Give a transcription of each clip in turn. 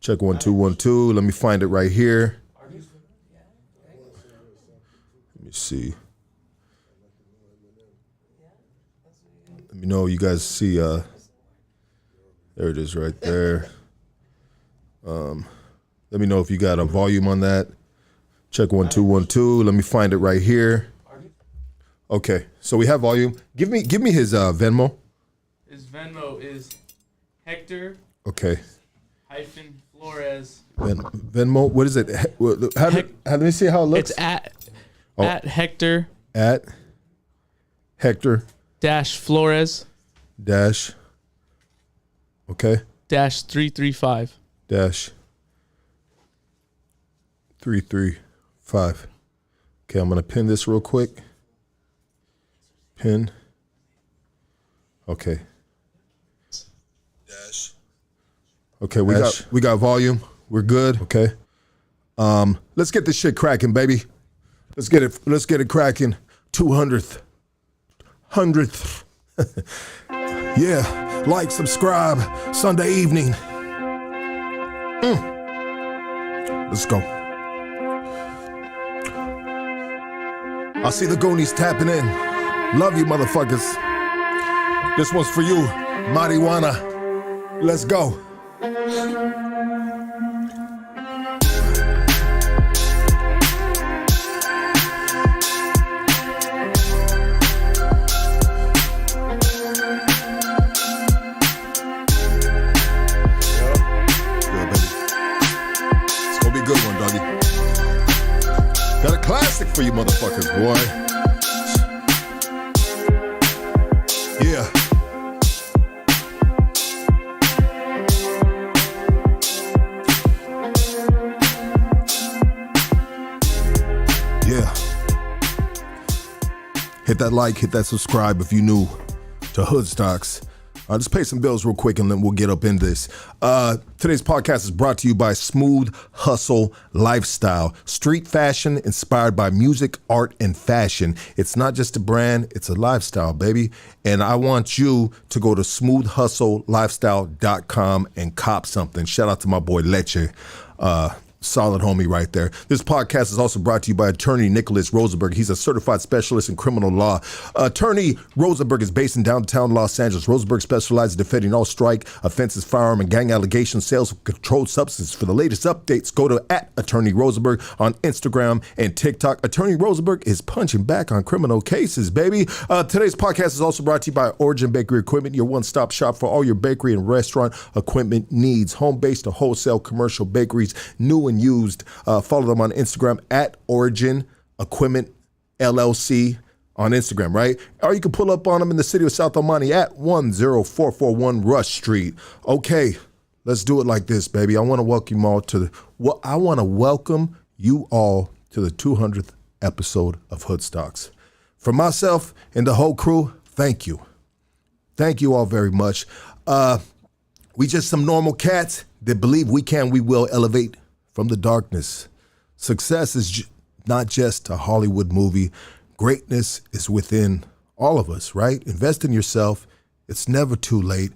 Check 1 2 1 2. Let me find it right here. Let me see. Let me know you guys see. There it is right there. Let me know if you got a volume on that. Check 1 2 1 2. Let me find it right here. Okay, so we have volume. Give me his Venmo. His Venmo is Hector. Okay. Hyphen Flores. Venmo. What is it? Let me see how it looks. It's at Hector. At Hector. Dash Flores. Dash. Okay. Dash 335. Dash 335. Okay, I'm gonna pin this real quick. Pin. Okay. Dash. Okay, we got volume. We're good. Okay. Let's get this shit cracking, baby. Let's get it cracking. 200th. 100th. Yeah. Like, subscribe. Sunday evening. Let's go. I see the Goonies tapping in. Love you, motherfuckers. This one's for you, marijuana. Let's go. Got a classic for you motherfuckers, boy. Yeah. Yeah. Hit that like, hit that subscribe if you're new to Hood Stocks. Let's pay some bills real quick and then we'll get up in this. Today's podcast is brought to you by Smooth Hustle Lifestyle. Street fashion inspired by music, art, and fashion. It's not just a brand, it's a lifestyle, baby. And I want you to go to smoothhustleLifestyle.com and cop something. Shout out to my boy Leche. Solid homie right there. This podcast is also brought to you by attorney Nicholas Rosenberg. He's a certified specialist in criminal law. Attorney Rosenberg is based in downtown Los Angeles. Rosenberg specializes in defending all strike, offenses, firearm, and gang allegations, sales of controlled substances. For the latest updates, go to @Attorney Rosenberg on Instagram and TikTok. Attorney Rosenberg is punching back on criminal cases, baby. Today's podcast is also brought to you by Origin Bakery Equipment, your one-stop shop for all your bakery and restaurant equipment needs. Home-based to wholesale commercial bakeries, new and used. Follow them on Instagram @Origin Equipment LLC on Instagram, right? Or you can pull up on them in the city of South El Monte at 10441 Rush Street. Okay, let's do it like this, baby. I want to welcome you all to the 200th episode of Hood Stocks. For myself and the whole crew, thank you. Thank you all very much. We just some normal cats that believe we can, we will elevate from the darkness. Success is not just a Hollywood movie. Greatness is within all of us, right? Invest in yourself. It's never too late.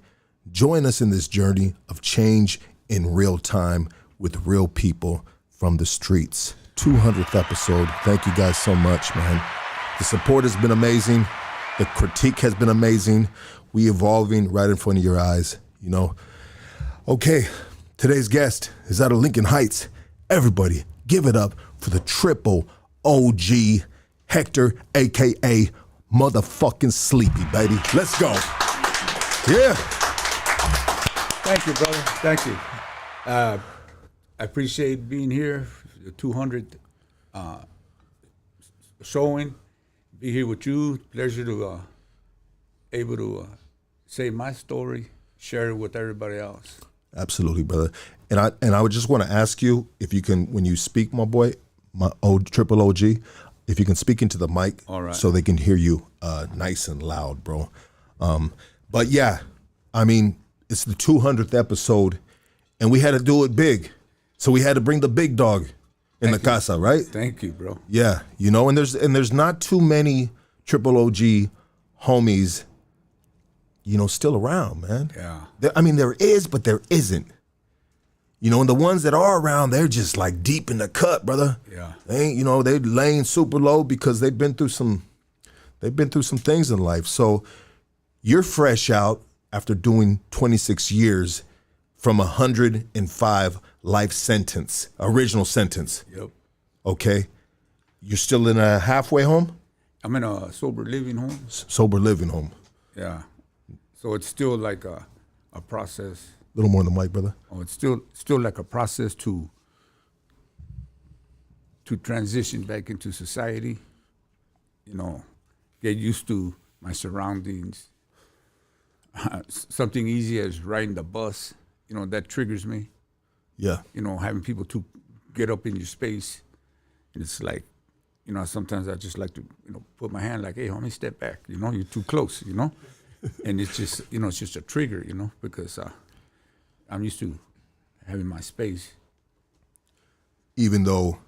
Join us in this journey of change in real time with real people from the streets. 200th episode. Thank you guys so much, man. The support has been amazing. The critique has been amazing. We evolving right in front of your eyes, you know. Okay. Today's guest is out of Lincoln Heights. Everybody, give it up for the triple OG Hector, a.k.a. motherfucking Sleepy, baby. Let's go. Yeah. Thank you, brother. Thank you. I appreciate being here, the 200th showing. Be here with you. Pleasure to able to say my story, share it with everybody else. Absolutely, brother. And I would just want to ask you if you can, when you speak, my boy, my triple OG, if you can speak into the mic, all right, so they can hear you nice and loud, bro. But yeah, I mean, it's the 200th episode, and we had to do it big, so we had to bring the big dog in the casa, right? Thank you, bro. Yeah, you know, and there's not too many triple OG homies still around, man. Yeah. There is, but there isn't. And the ones that are around, they're just like deep in the cut, brother. Yeah. They ain't, they're laying super low because they've been through some things in life. So you're fresh out after doing 26 years from 105 life sentence, original sentence. Yep. Okay. You're still in a halfway home? I'm in a sober living home. Sober living home. Yeah. So it's still like a process. A little more than the mic, brother. Oh, it's still like a process to transition back into society. Get used to my surroundings. Something easy as riding the bus, that triggers me. Yeah. Having people to get up in your space. And it's like, sometimes I just like to, put my hand like, hey, homie, step back. You're too close, And it's just, it's just a trigger, because I'm used to having my space. Even though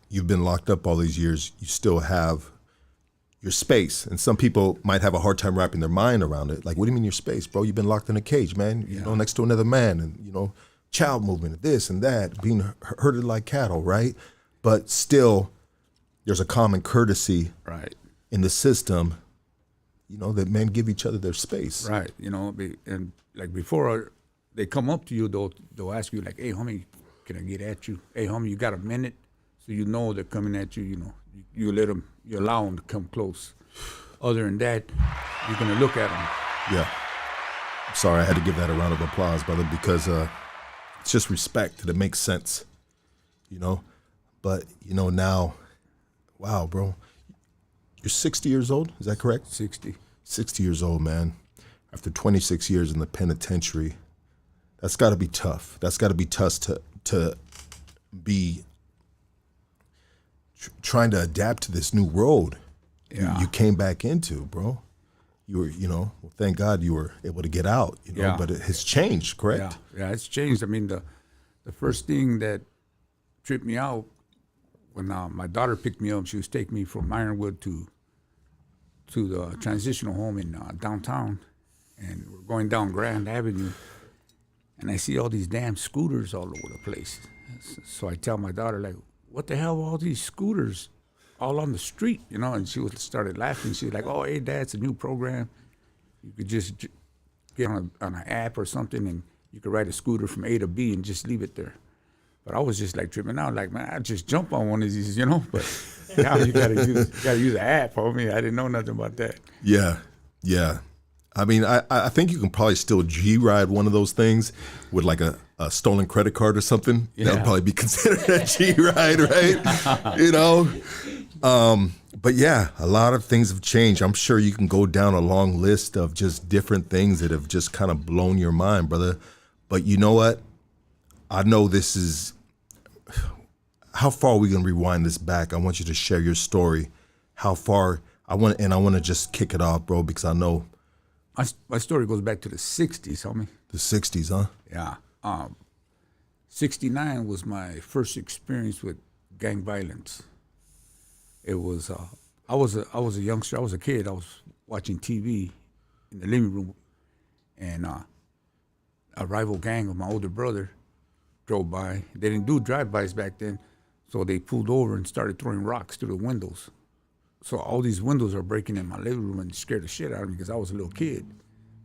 you've been locked up all these years, you still have your space. And some people might have a hard time wrapping their mind around it. Like, what do you mean your space, bro? You've been locked in a cage, man. Next to another man, and child movement, this and that, being herded like cattle, right? But still, there's a common courtesy Right. in the system, that men give each other their space. Right. And like before they come up to you, they'll ask you like, hey, homie, can I get at you? Hey, homie, you got a minute? So they're coming at you, you allow them to come close. Other than that, you're going to look at them. Yeah. Sorry, I had to give that a round of applause, brother, because it's just respect that it makes sense, But, now, wow, bro. You're 60 years old, is that correct? 60. 60 years old, man. After 26 years in the penitentiary, that's got to be tough. That's got to be tough to be trying to adapt to this new world you came back into, bro. You were, thank God you were able to get out, but it has changed, correct? Yeah, it's changed. The first thing that tripped me out when my daughter picked me up, she was taking me from Ironwood to the transitional home in downtown, and we're going down Grand Avenue, and I see all these damn scooters all over the place. So I tell my daughter, like, what the hell are all these scooters all on the street, And she started laughing. She was like, oh, hey, Dad, it's a new program. You could just get on an app or something, and you could ride a scooter from A to B and just leave it there. But I was just like tripping out, like, man, I just jump on one of these, But now you gotta use an app, homie. I didn't know nothing about that. Yeah. I think you can probably still G-ride one of those things with like a stolen credit card or something. Yeah. That would probably be considered a G-ride, right? But yeah, a lot of things have changed. I'm sure you can go down a long list of just different things that have just kind of blown your mind, brother. But you know what? I know this is... How far are we going to rewind this back? I want you to share your story. How far... I want to just kick it off, bro, because I know... My story goes back to the 60s, homie. The 60s, huh? Yeah. 69 was my first experience with gang violence. It was, I was a youngster, I was a kid, I was watching TV in the living room, and a rival gang of my older brother drove by. They didn't do drive-bys back then, so they pulled over and started throwing rocks through the windows. So all these windows are breaking in my living room and scared the shit out of me because I was a little kid.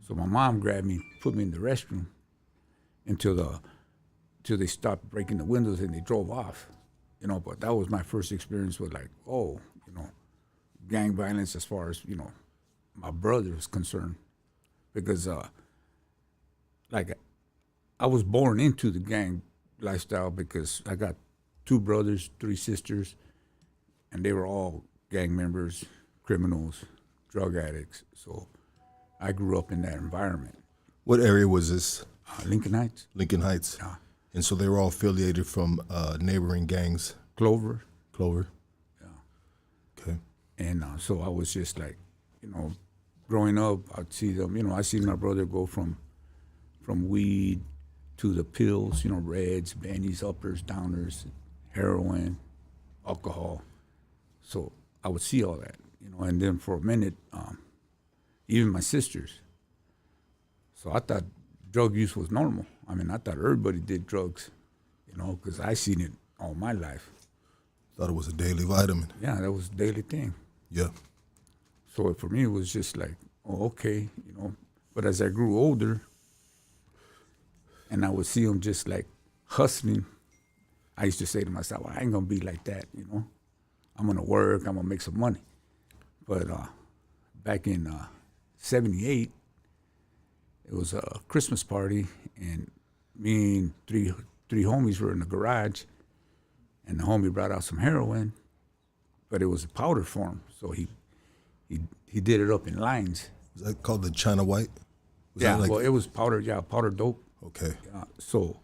So my mom grabbed me, put me in the restroom until they stopped breaking the windows and they drove off. But that was my first experience with gang violence as far as, my brother was concerned. Because I was born into the gang lifestyle because I got 2 brothers, 3 sisters, and they were all gang members, criminals, drug addicts. So I grew up in that environment. What area was this? Lincoln Heights. Lincoln Heights. Yeah. And so they were all affiliated from neighboring gangs. Clover. Yeah. Okay. And so I was just like, growing up, I'd see them, I see my brother go from weed to the pills, reds, bennies, uppers, downers, heroin, alcohol. So I would see all that, and then for a minute, even my sisters, So I thought drug use was normal. I mean, I thought everybody did drugs, you know, because I seen it all my life. Thought it was a daily vitamin. Yeah, that was a daily thing. Yeah. So for me, it was just like, oh, okay, you know. But as I grew older, and I would see them just like hustling, I used to say to myself, well, I ain't gonna be like that, you know. I'm gonna work, I'm gonna make some money. But back in '78, it was a Christmas party, and me and three homies were in the garage, and the homie brought out some heroin, but it was a powder form, so he did it up in lines. Was that called the China White? Was Yeah, that like, well, it was powder, powder dope. okay. So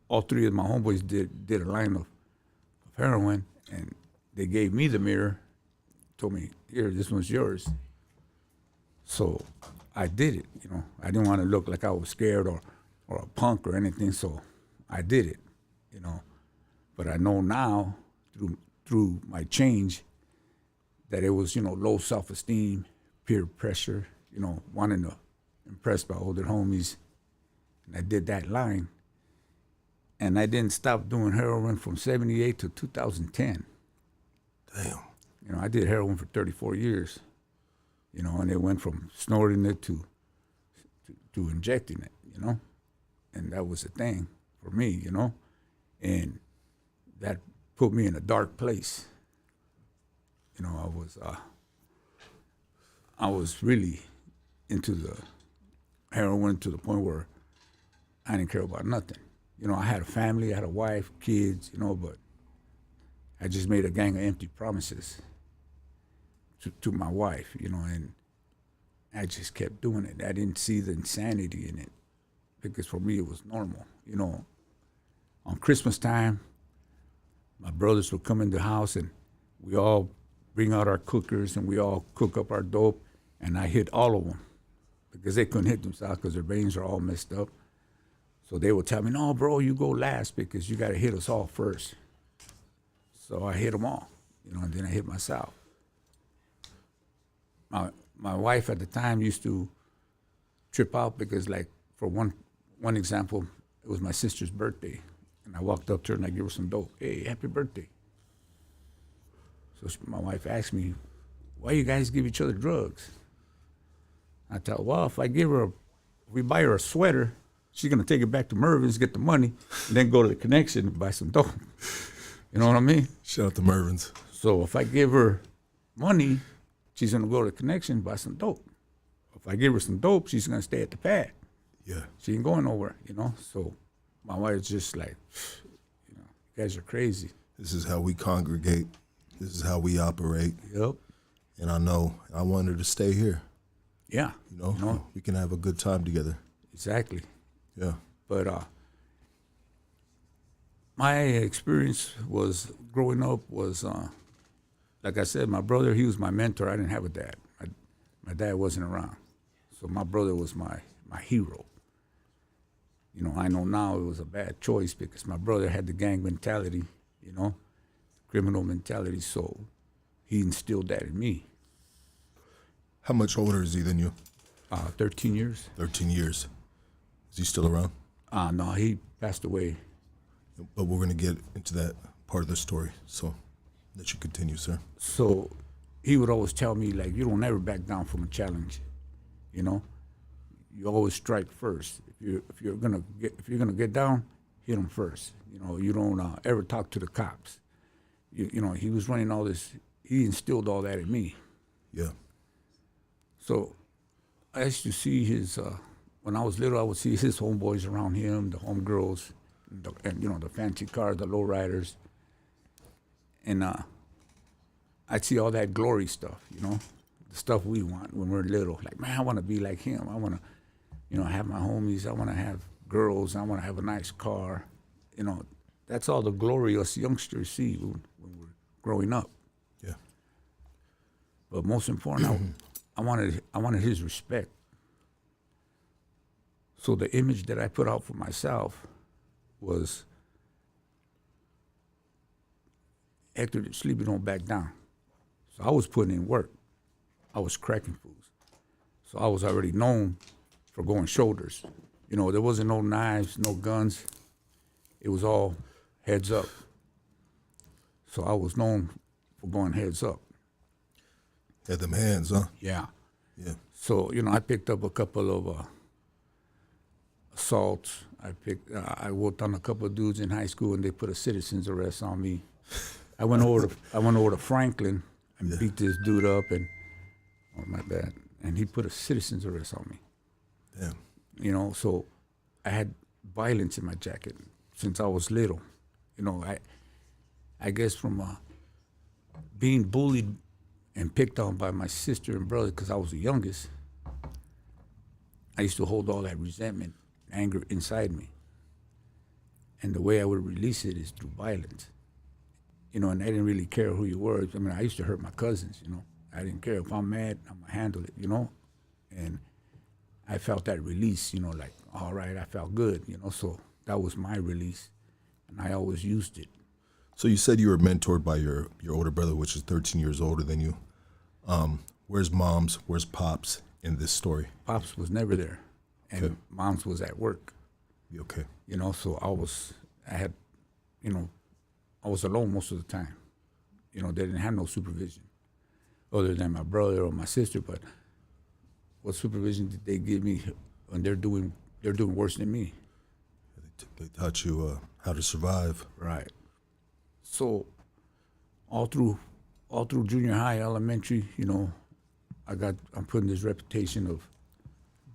all three of my homeboys did a line of heroin, and they gave me the mirror, told me, here, this one's yours. So I did it, you know. I didn't want to look like I was scared or a punk or anything, so I did it, you know. But I know now, through my change, that it was, you know, low self-esteem, peer pressure, you know, wanting to impress my older homies. And I did that line. And I didn't stop doing heroin from '78 to 2010. Damn. You know, I did heroin for 34 years, you know, and it went from snorting it to injecting it, you know. And that was the thing for me, you know. And that put me in a dark place. You know, I was really into the heroin to the point where I didn't care about nothing. You know, I had a family, I had a wife, kids, you know, but I just made a gang of empty promises to my wife, you know, and I just kept doing it. I didn't see the insanity in it because for me it was normal. You know, on Christmas time, my brothers would come in the house and we all bring out our cookers and we all cook up our dope, and I hit all of them because they couldn't hit themselves because their veins are all messed up. So they would tell me, no, bro, you go last because you got to hit us all first. So I hit them all, you know, and then I hit myself. My wife at the time used to trip out because, like, for one example, it was my sister's birthday. And I walked up to her and I gave her some dope. Hey, happy birthday. So my wife asked me, why you guys give each other drugs? I tell her, well, if we buy her a sweater, she's going to take it back to Mervin's, get the money, and then go to the Connection and buy some dope. You know what I mean? Shout out to Mervin's. So if I give her money, she's going to go to the Connection and buy some dope. If I give her some dope, she's going to stay at the pad. Yeah. She ain't going nowhere, you know? So my wife's just like, you know, you guys are crazy. This is how we congregate. This is how we operate. Yep. And I know I want her to stay here. Yeah. You know, we can have a good time together. Exactly. Yeah. But my experience was growing up was, like I said, my brother, he was my mentor. I didn't have a dad. My dad wasn't around. So my brother was my hero. You know, I know now it was a bad choice because my brother had the gang mentality, you know, criminal mentality. So he instilled that in me. How much older is he than you? 13 years. 13 years. Is he still around? No, he passed away. But we're going to get into that part of the story. So let you continue, sir. So he would always tell me, like, you don't ever back down from a challenge, you know? You always strike first. If you're gonna get down, hit them first. You know, you don't ever talk to the cops. You know, he was running all this. He instilled all that in me. Yeah. So I used to see his. When I was little, I would see his homeboys around him, the homegirls, and you know, the fancy cars, the lowriders, and I'd see all that glory stuff. You know, the stuff we want when we're little. Like, man, I want to be like him. I want to, you know, have my homies. I want to have girls. I want to have a nice car. You know, that's all the glory us youngsters see when we're growing up. Yeah. But most important, I wanted his respect. So the image that I put out for myself was, Hector, sleepy, don't back down. So I was putting in work. I was cracking fools. So I was already known for going shoulders. You know, there wasn't no knives, no guns. It was all heads up. So I was known for going heads up. Had them hands, huh? Yeah. Yeah. So, you know, I picked up a couple of assaults. I worked on a couple of dudes in high school, and they put a citizen's arrest on me. I went over to Franklin and beat this dude up, and oh my bad, and he put a citizen's arrest on me. Damn. You know, so I had violence in my jacket since I was little. You know, I guess from being bullied and picked on by my sister and brother because I was the youngest, I used to hold all that resentment, anger inside me. And the way I would release it is through violence. You know, and I didn't really care who you were. I mean, I used to hurt my cousins, you know. I didn't care. If I'm mad, I'm going to handle it, you know. And I felt that release, you know, like, all right, I felt good, you know. So that was my release, and I always used it. So you said you were mentored by your older brother, which is 13 years older than you. Where's Mom's, where's Pops in this story? Pops was never there, and Okay. Mom's was at work. Okay. You know, so I was alone most of the time. You know, they didn't have no supervision other than my brother or my sister, but what supervision did they give me when they're doing worse than me? They taught you how to survive. Right. So all through junior high, elementary, you know, I'm putting this reputation of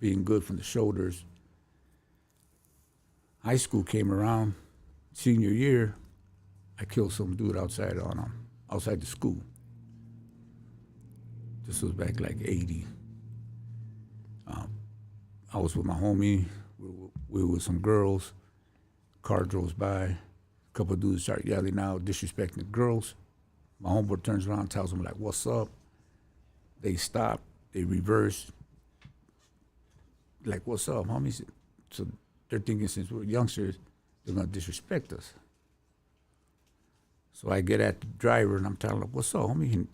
being good from the shoulders. High school came around, senior year, I killed some dude outside the school. This was back like 80. I was with my homie. We were with some girls. Car drove by. A couple of dudes started yelling out, disrespecting the girls. My homeboy turns around and tells them, like, what's up? They stop. They reverse. Like, what's up, homies? So they're thinking since we're youngsters, they're going to disrespect us. So I get at the driver, and I'm telling him, what's up, homie? And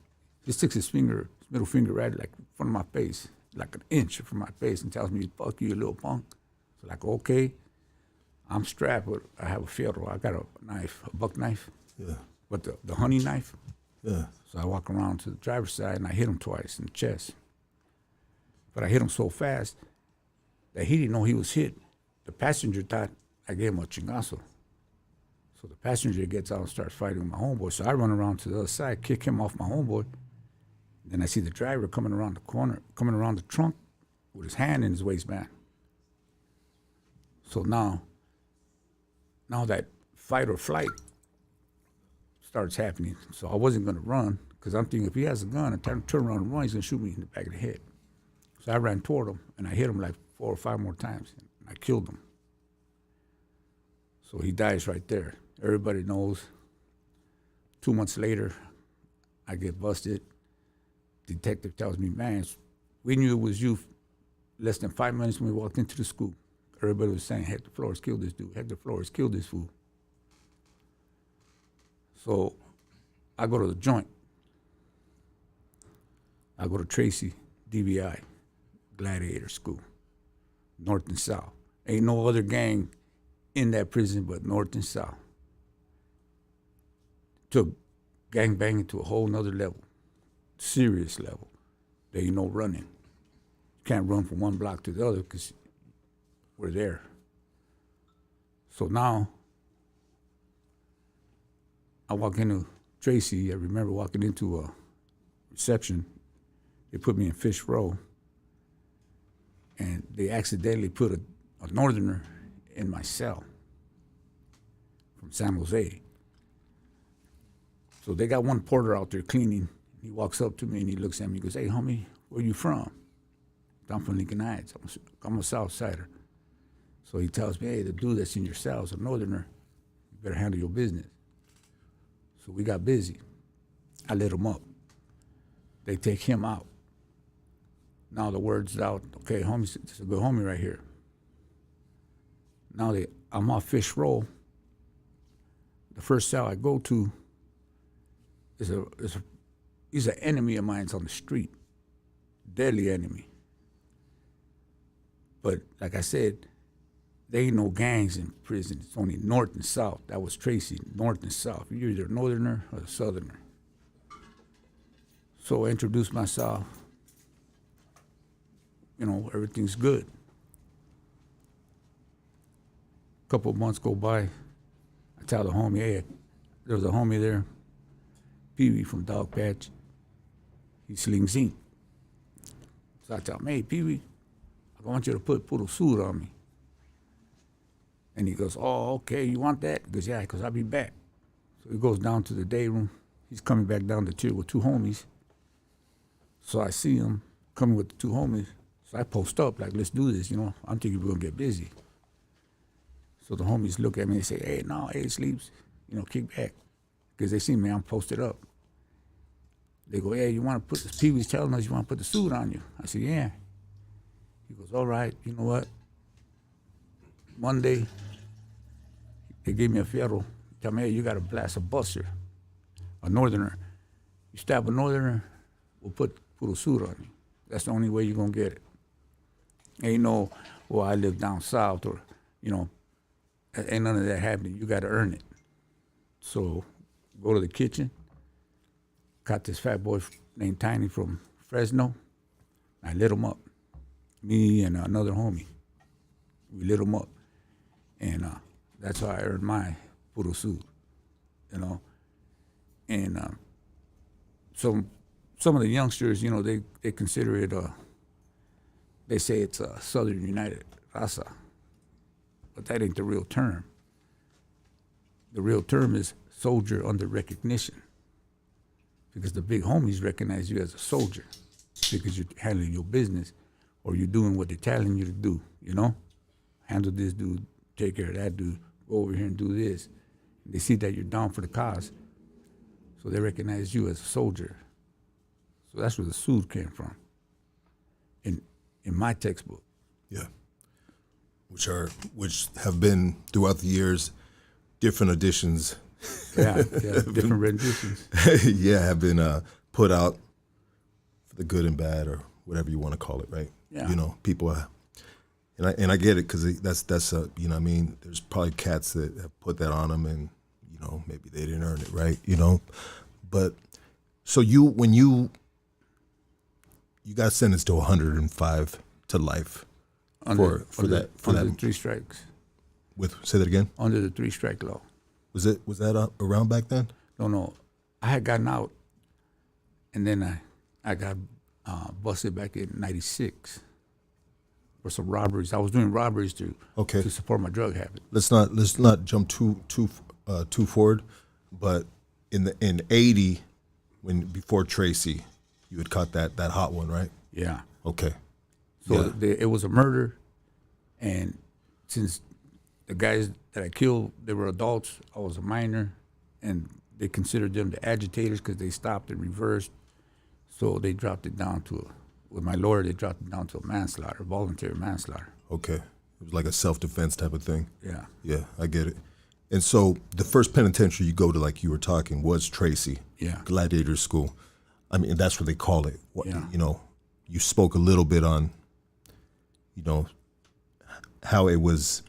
he sticks his middle finger right like in front of my face, like an inch from my face, and tells me, fuck you, you little punk. So like, okay. I'm strapped, but I have a fierro. I got a knife, a buck knife. Yeah. But the honey knife. Yeah. So I walk around to the driver's side, and I hit him twice in the chest. But I hit him so fast that he didn't know he was hit. The passenger thought I gave him a chingazo. So the passenger gets out and starts fighting with my homeboy. So I run around to the other side, kick him off my homeboy. Then I see the driver coming around the corner, coming around the trunk with his hand in his waistband. So now that fight or flight starts happening. So I wasn't going to run because I'm thinking if he has a gun and turn around and run, he's going to shoot me in the back of the head. So I ran toward him, and I hit him like 4 or 5 more times, and I killed him. So he dies right there. Everybody knows. 2 months later, I get busted. Detective tells me, man, we knew it was you less than 5 minutes when we walked into the school. Everybody was saying, Hector Flores killed this dude. Hector Flores killed this fool. So I go to the joint. I go to Tracy, DBI, Gladiator school, North and South. Ain't no other gang in that prison but North and South. Took gang banging to a whole nother level, serious level. There ain't no running. You can't run from one block to the other because we're there. So now, I walk into Tracy. I remember walking into a reception. They put me in Fish Row, and they accidentally put a northerner in my cell from San Jose. So they got one porter out there cleaning. He walks up to me and he looks at me. He goes, "Hey, homie, where you from?" I'm from Lincoln Heights. I'm a South Sider. So he tells me, "Hey, the dude that's in your cell is a northerner. You better handle your business." So we got busy. I lit him up. They take him out. Now the word's out, okay, homie, it's a good homie right here. Now I'm off Fish Row. The first cell I go to he's an enemy of mine on the street. Deadly enemy. But like I said, there ain't no gangs in prison. It's only north and south. That was Tracy, north and south. You're either a northerner or a southerner. So I introduced myself. You know, everything's good. A couple of months go by. I tell the homie, hey, there was a homie there, Pee-wee from Dog Patch. He slings zinc. So I tell him, hey, Pee-wee, I want you to put a suit on me. And he goes, oh, okay, you want that? He goes, yeah, because I'll be back. So he goes down to the day room. He's coming back down the tier with two homies. So I see him coming with the two homies. So I post up, like, let's do this, you know. I'm thinking we're going to get busy. So the homies look at me and say, hey, no, hey, Sleeps, you know, kick back. Because they see me, I'm posted up. They go, hey, you want to put this, Pee-wee's telling us you want to put the suit on you. I said, yeah. He goes, all right, you know what? Monday, they gave me a fierro. Tell me, hey, you got to blast a buster, a northerner. You stab a northerner, we'll put a suit on you. That's the only way you're going to get it. Ain't no, well, I live down south or, you know, ain't none of that happening. You got to earn it. So go to the kitchen, got this fat boy named Tiny from Fresno. I lit him up. Me and another homie. We lit him up. And that's how I earned my puro suit, you know. And some of the youngsters, you know, they consider it, they say it's a Southern United Raza. But that ain't the real term. The real term is soldier under recognition. Because the big homies recognize you as a soldier because you're handling your business or you're doing what they're telling you to do, you know? Handle this dude, take care of that dude, go over here and do this. They see that you're down for the cause. So they recognize you as a soldier. So that's where the suit came from in my textbook. Yeah. Which have been throughout the years, different editions. Yeah, different renditions. Yeah, have been put out for the good and bad, or whatever you want to call it, right? Yeah. You know, people, and I get it because that's you know, what I mean, there's probably cats that have put that on them, and you know, maybe they didn't earn it, right? You know, but so when you got sentenced to 105 to life for that 3 strikes. Say that again. Under the 3-strike law. Was that around back then? No. I had gotten out, and then I got busted back in '96 for some robberies. I was doing robberies to support my drug habit. Let's not jump too forward, but in '80, before Tracy, you had caught that hot one, right? Yeah. Okay. So it was a murder, and since the guys that I killed, they were adults, I was a minor, and they considered them the agitators because they stopped and reversed. So they dropped it down with my lawyer, they dropped it down to a manslaughter, voluntary manslaughter. Okay. It was like a self-defense type of thing. Yeah. Yeah, I get it. And so the first penitentiary you go to, like you were talking, was Tracy. Yeah. Gladiator school. I mean, that's what they call it. Yeah. You know, you spoke a little bit on, you know, how it was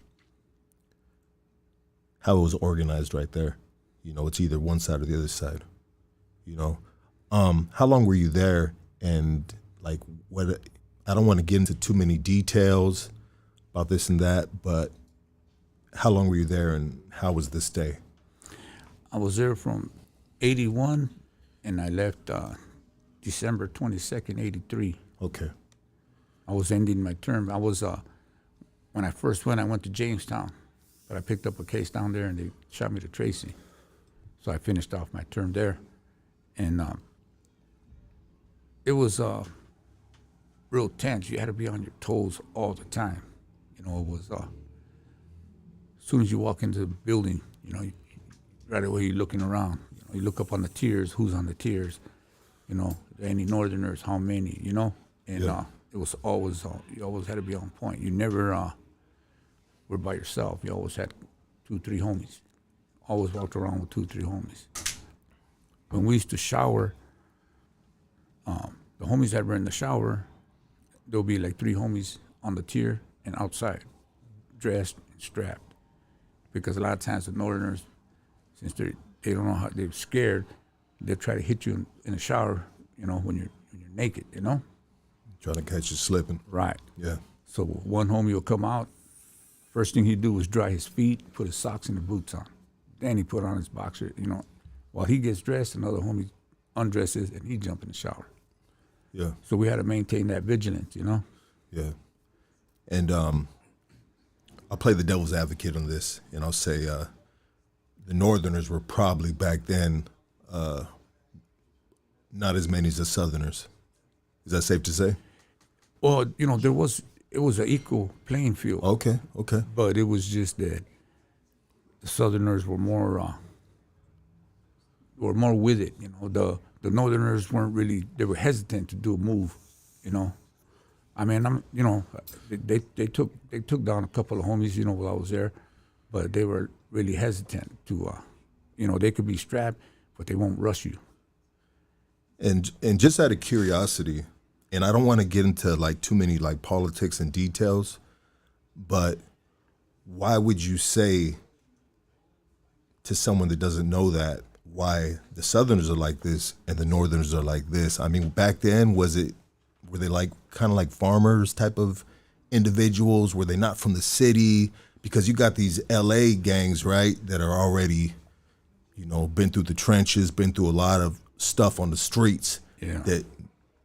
organized right there. You know, it's either one side or the other side. You know, how long were you there? And like, what? I don't want to get into too many details about this and that, but how long were you there, and how was this day? I was there from '81, and I left December 22nd, '83. Okay. I was ending my term. I was when I first went, I went to Jamestown, but I picked up a case down there, and they shot me to Tracy. So I finished off my term there, and it was real tense. You had to be on your toes all the time. You know, it was as soon as you walk into the building, you know, right away you're looking around. You know, you look up on the tiers, who's on the tiers. You know, any Northerners, how many? You know, and it was always you always had to be on point. You never were by yourself. You always had 2-3 homies. Always walked around with 2-3 homies. When we used to shower, the homies that were in the shower, there'll be like 3 homies on the tier, and outside, dressed and strapped. Because a lot of times the Northerners, since they don't know how, they're scared, they'll try to hit you in the shower, you know, when you're naked, you know? Trying to catch you slipping. Right. Yeah. So one homie will come out. First thing he'd do was dry his feet, put his socks and the boots on. Then he put on his boxer, you know. While he gets dressed, another homie undresses and he jump in the shower. Yeah. So we had to maintain that vigilance, you know. Yeah. And I'll play the devil's advocate on this, and I'll say the Northerners were probably back then not as many as the Southerners. Is that safe to say? Well, you know, it was an equal playing field. Okay. But it was just that the Southerners were more with it. You know, the Northerners weren't really. They were hesitant to do a move. You know, I mean, they took down a couple of homies. You know, while I was there, but they were really hesitant to. You know, they could be strapped, but they won't rush you. And just out of curiosity, and I don't want to get into like too many like politics and details, but why would you say to someone that doesn't know that why the Southerners are like this and the Northerners are like this? I mean, back then, were they like kind of like farmers type of individuals? Were they not from the city? Because you got these LA gangs, right, that are already, you know, been through the trenches, been through a lot of stuff on the streets that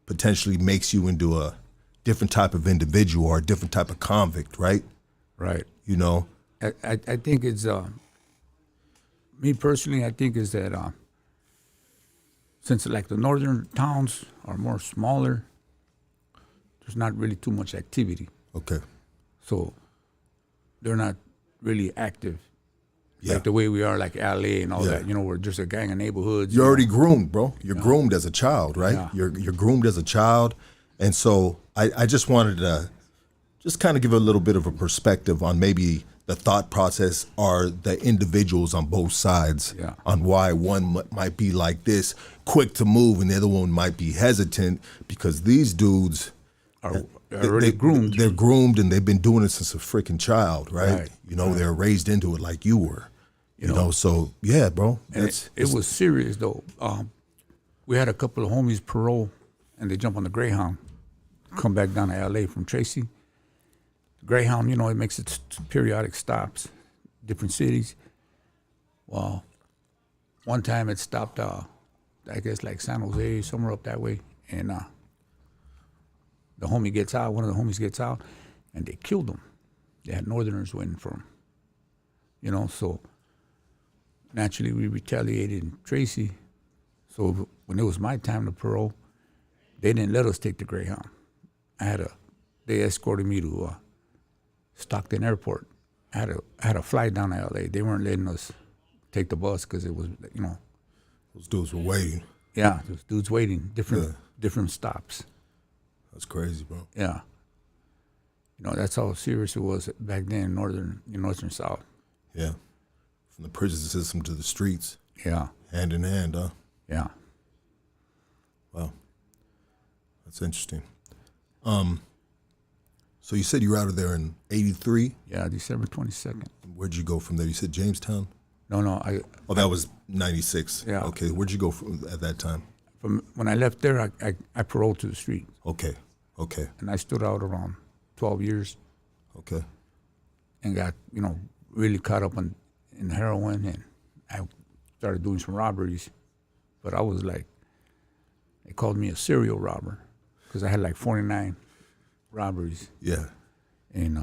potentially makes you into a different type of individual or a different type of convict, right? Right. You know? I think it's, me personally, I think is that since like the northern towns are more smaller, there's not really too much activity. Okay. So they're not really active. Yeah. Like the way we are, like LA and all that. You know, we're just a gang of neighborhoods. You're already groomed, bro. You're groomed as a child, right? Yeah. You're groomed as a child. And so I just wanted to just kind of give a little bit of a perspective on maybe the thought process or the individuals on both sides on why one might be like this, quick to move, and the other one might be hesitant because these dudes are already groomed. They're groomed and they've been doing it since a freaking child, right? You know, Right. they're raised into it like you were. You know, so yeah, bro. And it was serious though. We had a couple of homies parole, and they jump on the Greyhound, come back down to LA from Tracy. The Greyhound, you know, it makes its periodic stops, different cities. Well, one time it stopped, I guess like San Jose, somewhere up that way, and the homie gets out. One of the homies gets out, and they killed him. They had Northerners waiting for him. You know, so naturally we retaliated in Tracy. So when it was my time to parole, they didn't let us take the Greyhound. They escorted me to Stockton Airport. I had a flight down to LA. They weren't letting us take the bus because it was, you know. Those dudes were waiting. Yeah, those dudes waiting, different stops. That's crazy, bro. Yeah. You know, that's how serious it was back then in northern South. Yeah. From the prison system to the streets. Yeah. Hand in hand, huh? Yeah. Wow. That's interesting. So you said you were out of there in 83? Yeah, December 22nd. Where'd you go from there? You said Jamestown? No, Oh, that was 96. Yeah. Okay, where'd you go from at that time? From when I left there, I paroled to the street. Okay. And I stood out around 12 years. Okay. And got, you know, really caught up in heroin, and I started doing some robberies. But I was like, they called me a serial robber because I had like 49 robberies. Yeah. And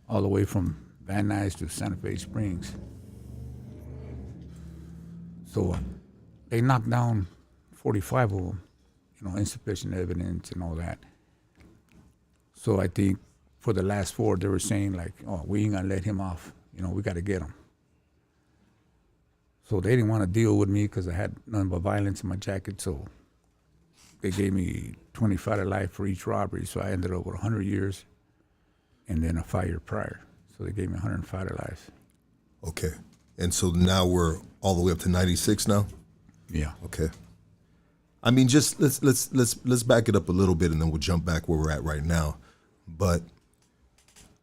all the way from Van Nuys to Santa Fe Springs. So they knocked down 45 of them, you know, insufficient evidence and all that. So I think for the last 4, they were saying like, oh, we ain't gonna let him off. You know, we gotta get him. So they didn't want to deal with me because I had nothing but violence in my jacket. So they gave me 25 to life for each robbery. So I ended up with 100 years and then a 5-year prior. So they gave me 105 to life. Okay. And so now we're all the way up to 96 now? Yeah. Okay. I mean, just let's back it up a little bit and then we'll jump back where we're at right now. But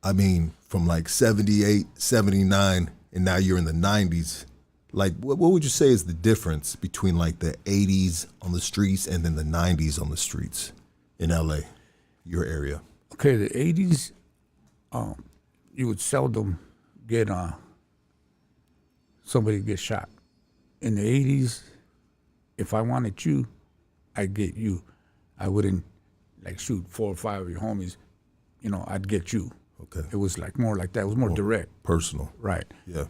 I mean, from like 78, 79, and now you're in the 90s. Like, what would you say is the difference between like the 80s on the streets and then the 90s on the streets in LA, your area? Okay, the 80s, you would seldom get somebody get shot. In the 80s, if I wanted you, I'd get you. I wouldn't like shoot 4 or 5 of your homies. You know, I'd get you. Okay. It was like more like that. It was more direct. Personal. Right. Yeah.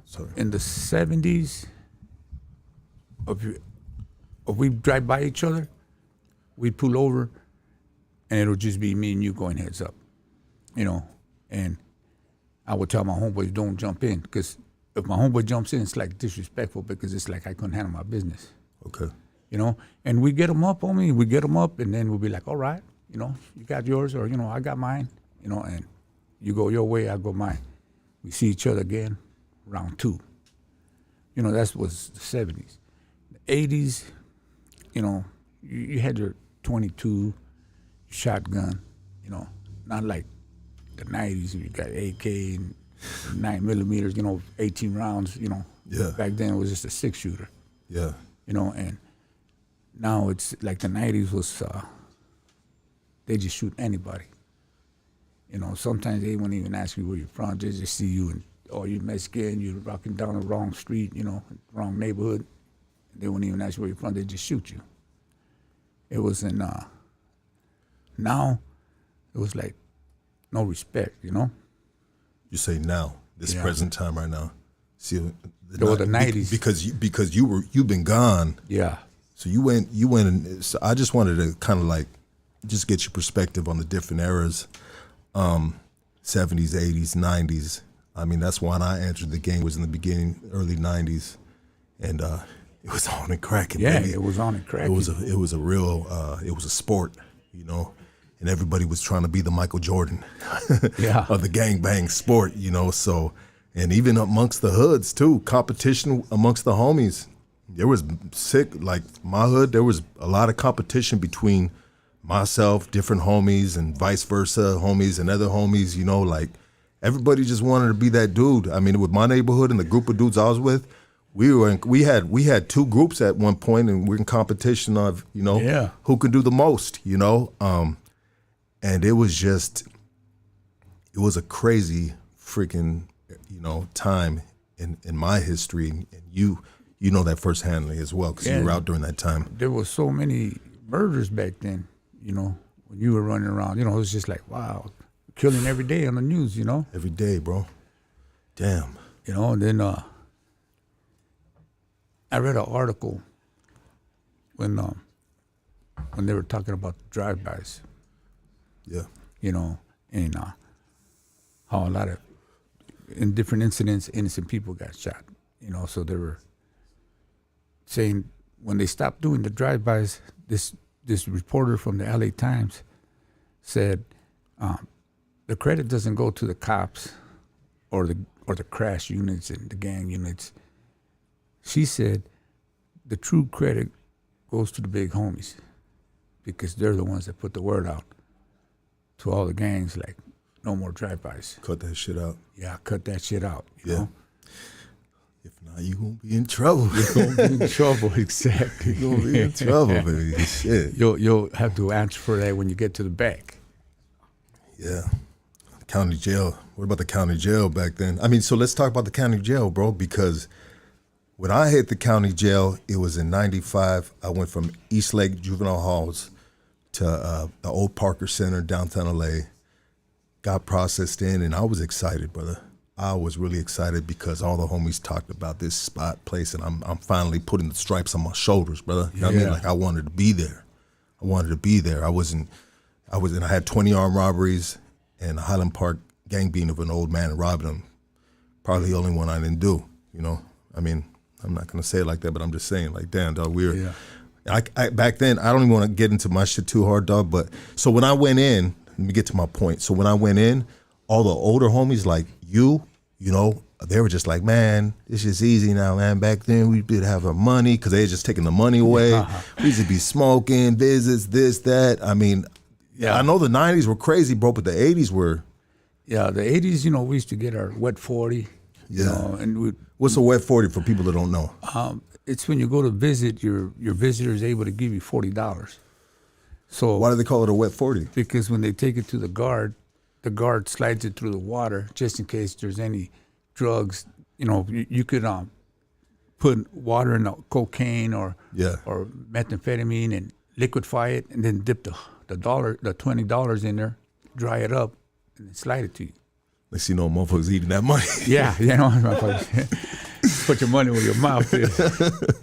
Sorry. In the 70s, if we drive by each other, we'd pull over, and it'll just be me and you going heads up, you know. And I would tell my homeboys, don't jump in, because if my homeboy jumps in, it's like disrespectful, because it's like I couldn't handle my business. Okay. You know, and we get them up, homie. We get them up, and then we'll be like, all right, you know, you got yours, or, you know, I got mine, you know, and you go your way, I go mine. We see each other again, round 2. You know, that was the 70s. The 80s, you know, you had your 22 shotgun, you know, not like the 90s, you got AK and 9mm, you know, 18 rounds, you know. Yeah. Back then it was just a 6-shooter. Yeah. You know, and now it's like the 90s was, they just shoot anybody. You know, sometimes they won't even ask you where you're from. They just see you and, oh, you're Mexican, you're rocking down the wrong street, you know, wrong neighborhood. They won't even ask you where you're from. They just shoot you. It was in, now it was like no respect, you know? You say now, this Yeah. present time right now. See, the 90s. Because you've been gone. Yeah. So you went and so I just wanted to kind of like just get your perspective on the different eras, 70s, 80s, 90s. I mean, that's when I entered the game, was in the beginning, early 90s, and it was on and cracking. Yeah, baby. it was on and cracking. It was a real it was a sport, you know, and everybody was trying to be the Michael Jordan Yeah. of the gangbang sport, you know. So, and even amongst the hoods too, competition amongst the homies. There was like my hood, there was a lot of competition between myself, different homies, and vice versa, homies and other homies, you know, like everybody just wanted to be that dude. I mean, with my neighborhood and the group of dudes I was with, we had 2 groups at one point, and we're in competition of, you know, Yeah. who could do the most, you know. And it was a crazy freaking, you know, time in my history, and you know that firsthandly as well, because you were out during that time. There were so many murders back then, you know, when you were running around. You know, it was just like, wow, killing every day on the news, you know? Every day, bro. Damn. You know, and then I read an article when they were talking about the drive-bys, Yeah. you know, and how a lot of, in different incidents, innocent people got shot, you know, so they were saying when they stopped doing the drive-bys, this reporter from the LA Times said the credit doesn't go to the cops or the crash units and the gang units. She said the true credit goes to the big homies, because they're the ones that put the word out to all the gangs, like, no more drive-bys. Cut that shit out. Yeah, cut that shit out, you know? If not, you gonna be in trouble. You're gonna be in trouble, exactly. You gonna be in trouble, baby. Shit. You'll have to answer for that when you get to the back. Yeah. County jail. What about the county jail back then? I mean, so let's talk about the county jail, bro, because when I hit the county jail, it was in 95. I went from East Lake Juvenile Halls to the old Parker Center, downtown LA. Got processed in, and I was excited, brother. I was really excited because all the homies talked about this spot, place, and I'm finally putting the stripes on my shoulders, brother. You know what I mean? Like, I wanted to be there. I had 20 armed robberies and a Highland Park gang beating of an old man and robbing him. Probably the only one I didn't do, you know? I mean, I'm not gonna say it like that, but I'm just saying, like, damn, dog, I back then, I don't even want to get into my shit too hard, dog, but so when I went in, let me get to my point. So when I went in, all the older homies like you know, they were just like, man, it's just easy now, man. Back then we did have our money because they had just taken the money away. We used to be smoking, visits, this, that. I mean, I know the 90s were crazy, bro, but the 80s were. Yeah, the 80s, we used to get our wet 40. Yeah. And what's a wet 40 for people that don't know? it's when you go to visit, your visitor is able to give you $40. So Why do they call it a wet 40? Because when they take it to the guard slides it through the water just in case there's any drugs. You could put water in cocaine or methamphetamine and liquefy it, and then dip the $20 in there, dry it up, and then slide it to you. They see no motherfuckers eating that money. Yeah, put your money where your mouth is.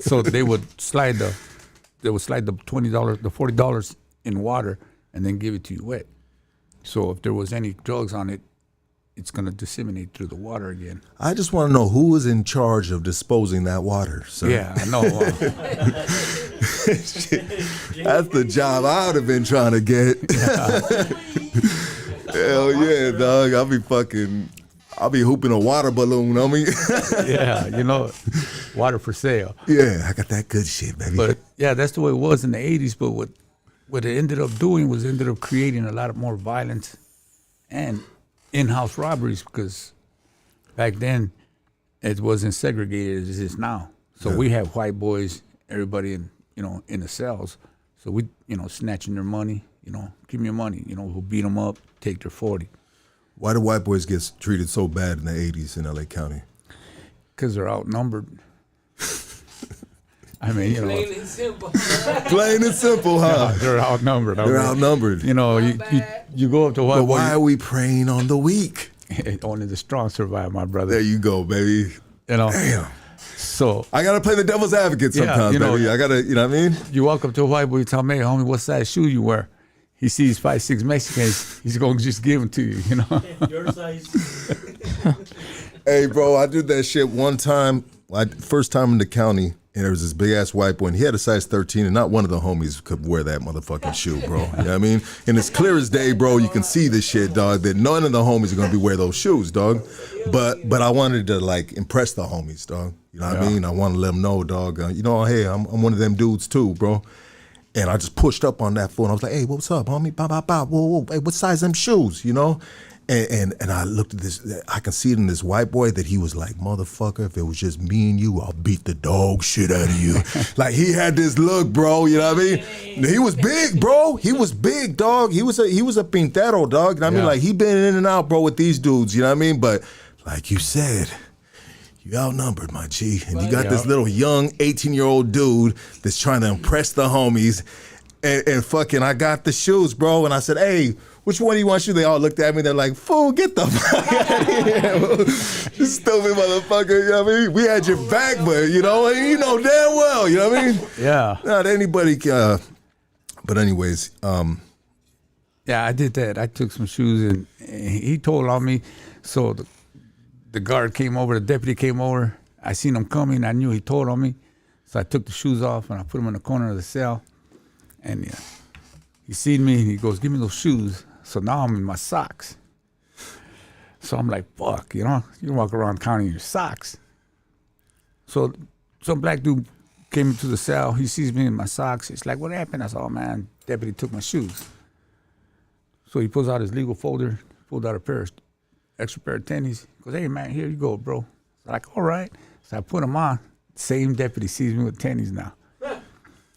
So they would slide the $20, the $40 in water, and then give it to you wet. So if there was any drugs on it, it's going to disseminate through the water again. I just want to know who was in charge of disposing that water, sir. Yeah, I know. That's the job I would have been trying to get. Hell yeah, dog. I'll be hooping a water balloon on me. Yeah, water for sale. Yeah, I got that good shit, baby. But yeah, that's the way it was in the 80s. But what it ended up doing was creating a lot of more violence and in-house robberies, because back then it wasn't segregated as it is now. So we have white boys, everybody in the cells. So we snatching their money. Give me your money. We'll beat them up, take their 40. Why do white boys get treated so bad in the 80s in LA County? Because they're outnumbered. I mean, Plain and simple. Plain and simple, huh? Yeah, they're outnumbered. They're outnumbered. You go up to white But boy. why are we preying on the weak? Only the strong survive, my brother. There you go, baby. Damn. So I gotta play the devil's advocate sometimes, baby. I gotta, you know what I mean? You walk up to a white boy, you tell me, hey, homie, what size shoe you wear? He sees 5'6" Mexicans, he's gonna just give them to you, Your size. Hey, bro, I did that shit one time. First time in the county, and there was this big ass white boy, and he had a size 13, and not one of the homies could wear that motherfucking shoe, bro. You know what I mean? And it's clear as day, bro. You can see this shit, dog. That none of the homies are gonna be wear those shoes, dog. But I wanted to impress the homies, dog. You know what I mean? I want to let them know, dog. Hey, I'm one of them dudes too, bro. And I just pushed up on that fool, and I was like, hey, what's up, homie? Bow, bow, bow. Whoa. Hey, what size them shoes, And I looked at this, I can see it in this white boy that he was like, motherfucker, if it was just me and you, I'll beat the dog shit out of you. Like, he had this look, bro, you know what I mean? He was big, bro. He was big, dog. He was a pintero, dog. You know what I mean? Like, he been in and out, bro, with these dudes, you know what I mean? But like you said, you outnumbered, my G. And you got this little young 18-year-old dude that's trying to impress the homies. And fucking, I got the shoes, bro. And I said, hey, which one do you want shoe? They all looked at me. They're like, fool, get the fuck out of here. You stupid motherfucker. You know what I mean? We had your back, but, and you know damn well. You know what I mean? Yeah. Not anybody. But anyways. Yeah, I did that. I took some shoes, and he told on me. So the guard came over, the deputy came over. I seen him coming. I knew he told on me. So I took the shoes off, and I put them in the corner of the cell. And he seen me, and he goes, give me those shoes. So now I'm in my socks. So I'm like, fuck, you walk around counting your socks. So some black dude came into the cell. He sees me in my socks. He's like, what happened? I said, oh, man, deputy took my shoes. So he pulls out his legal folder, pulled out extra pair of tennies. He goes, hey, man, here you go, bro. I'm like, all right. So I put them on. Same deputy sees me with tennies now.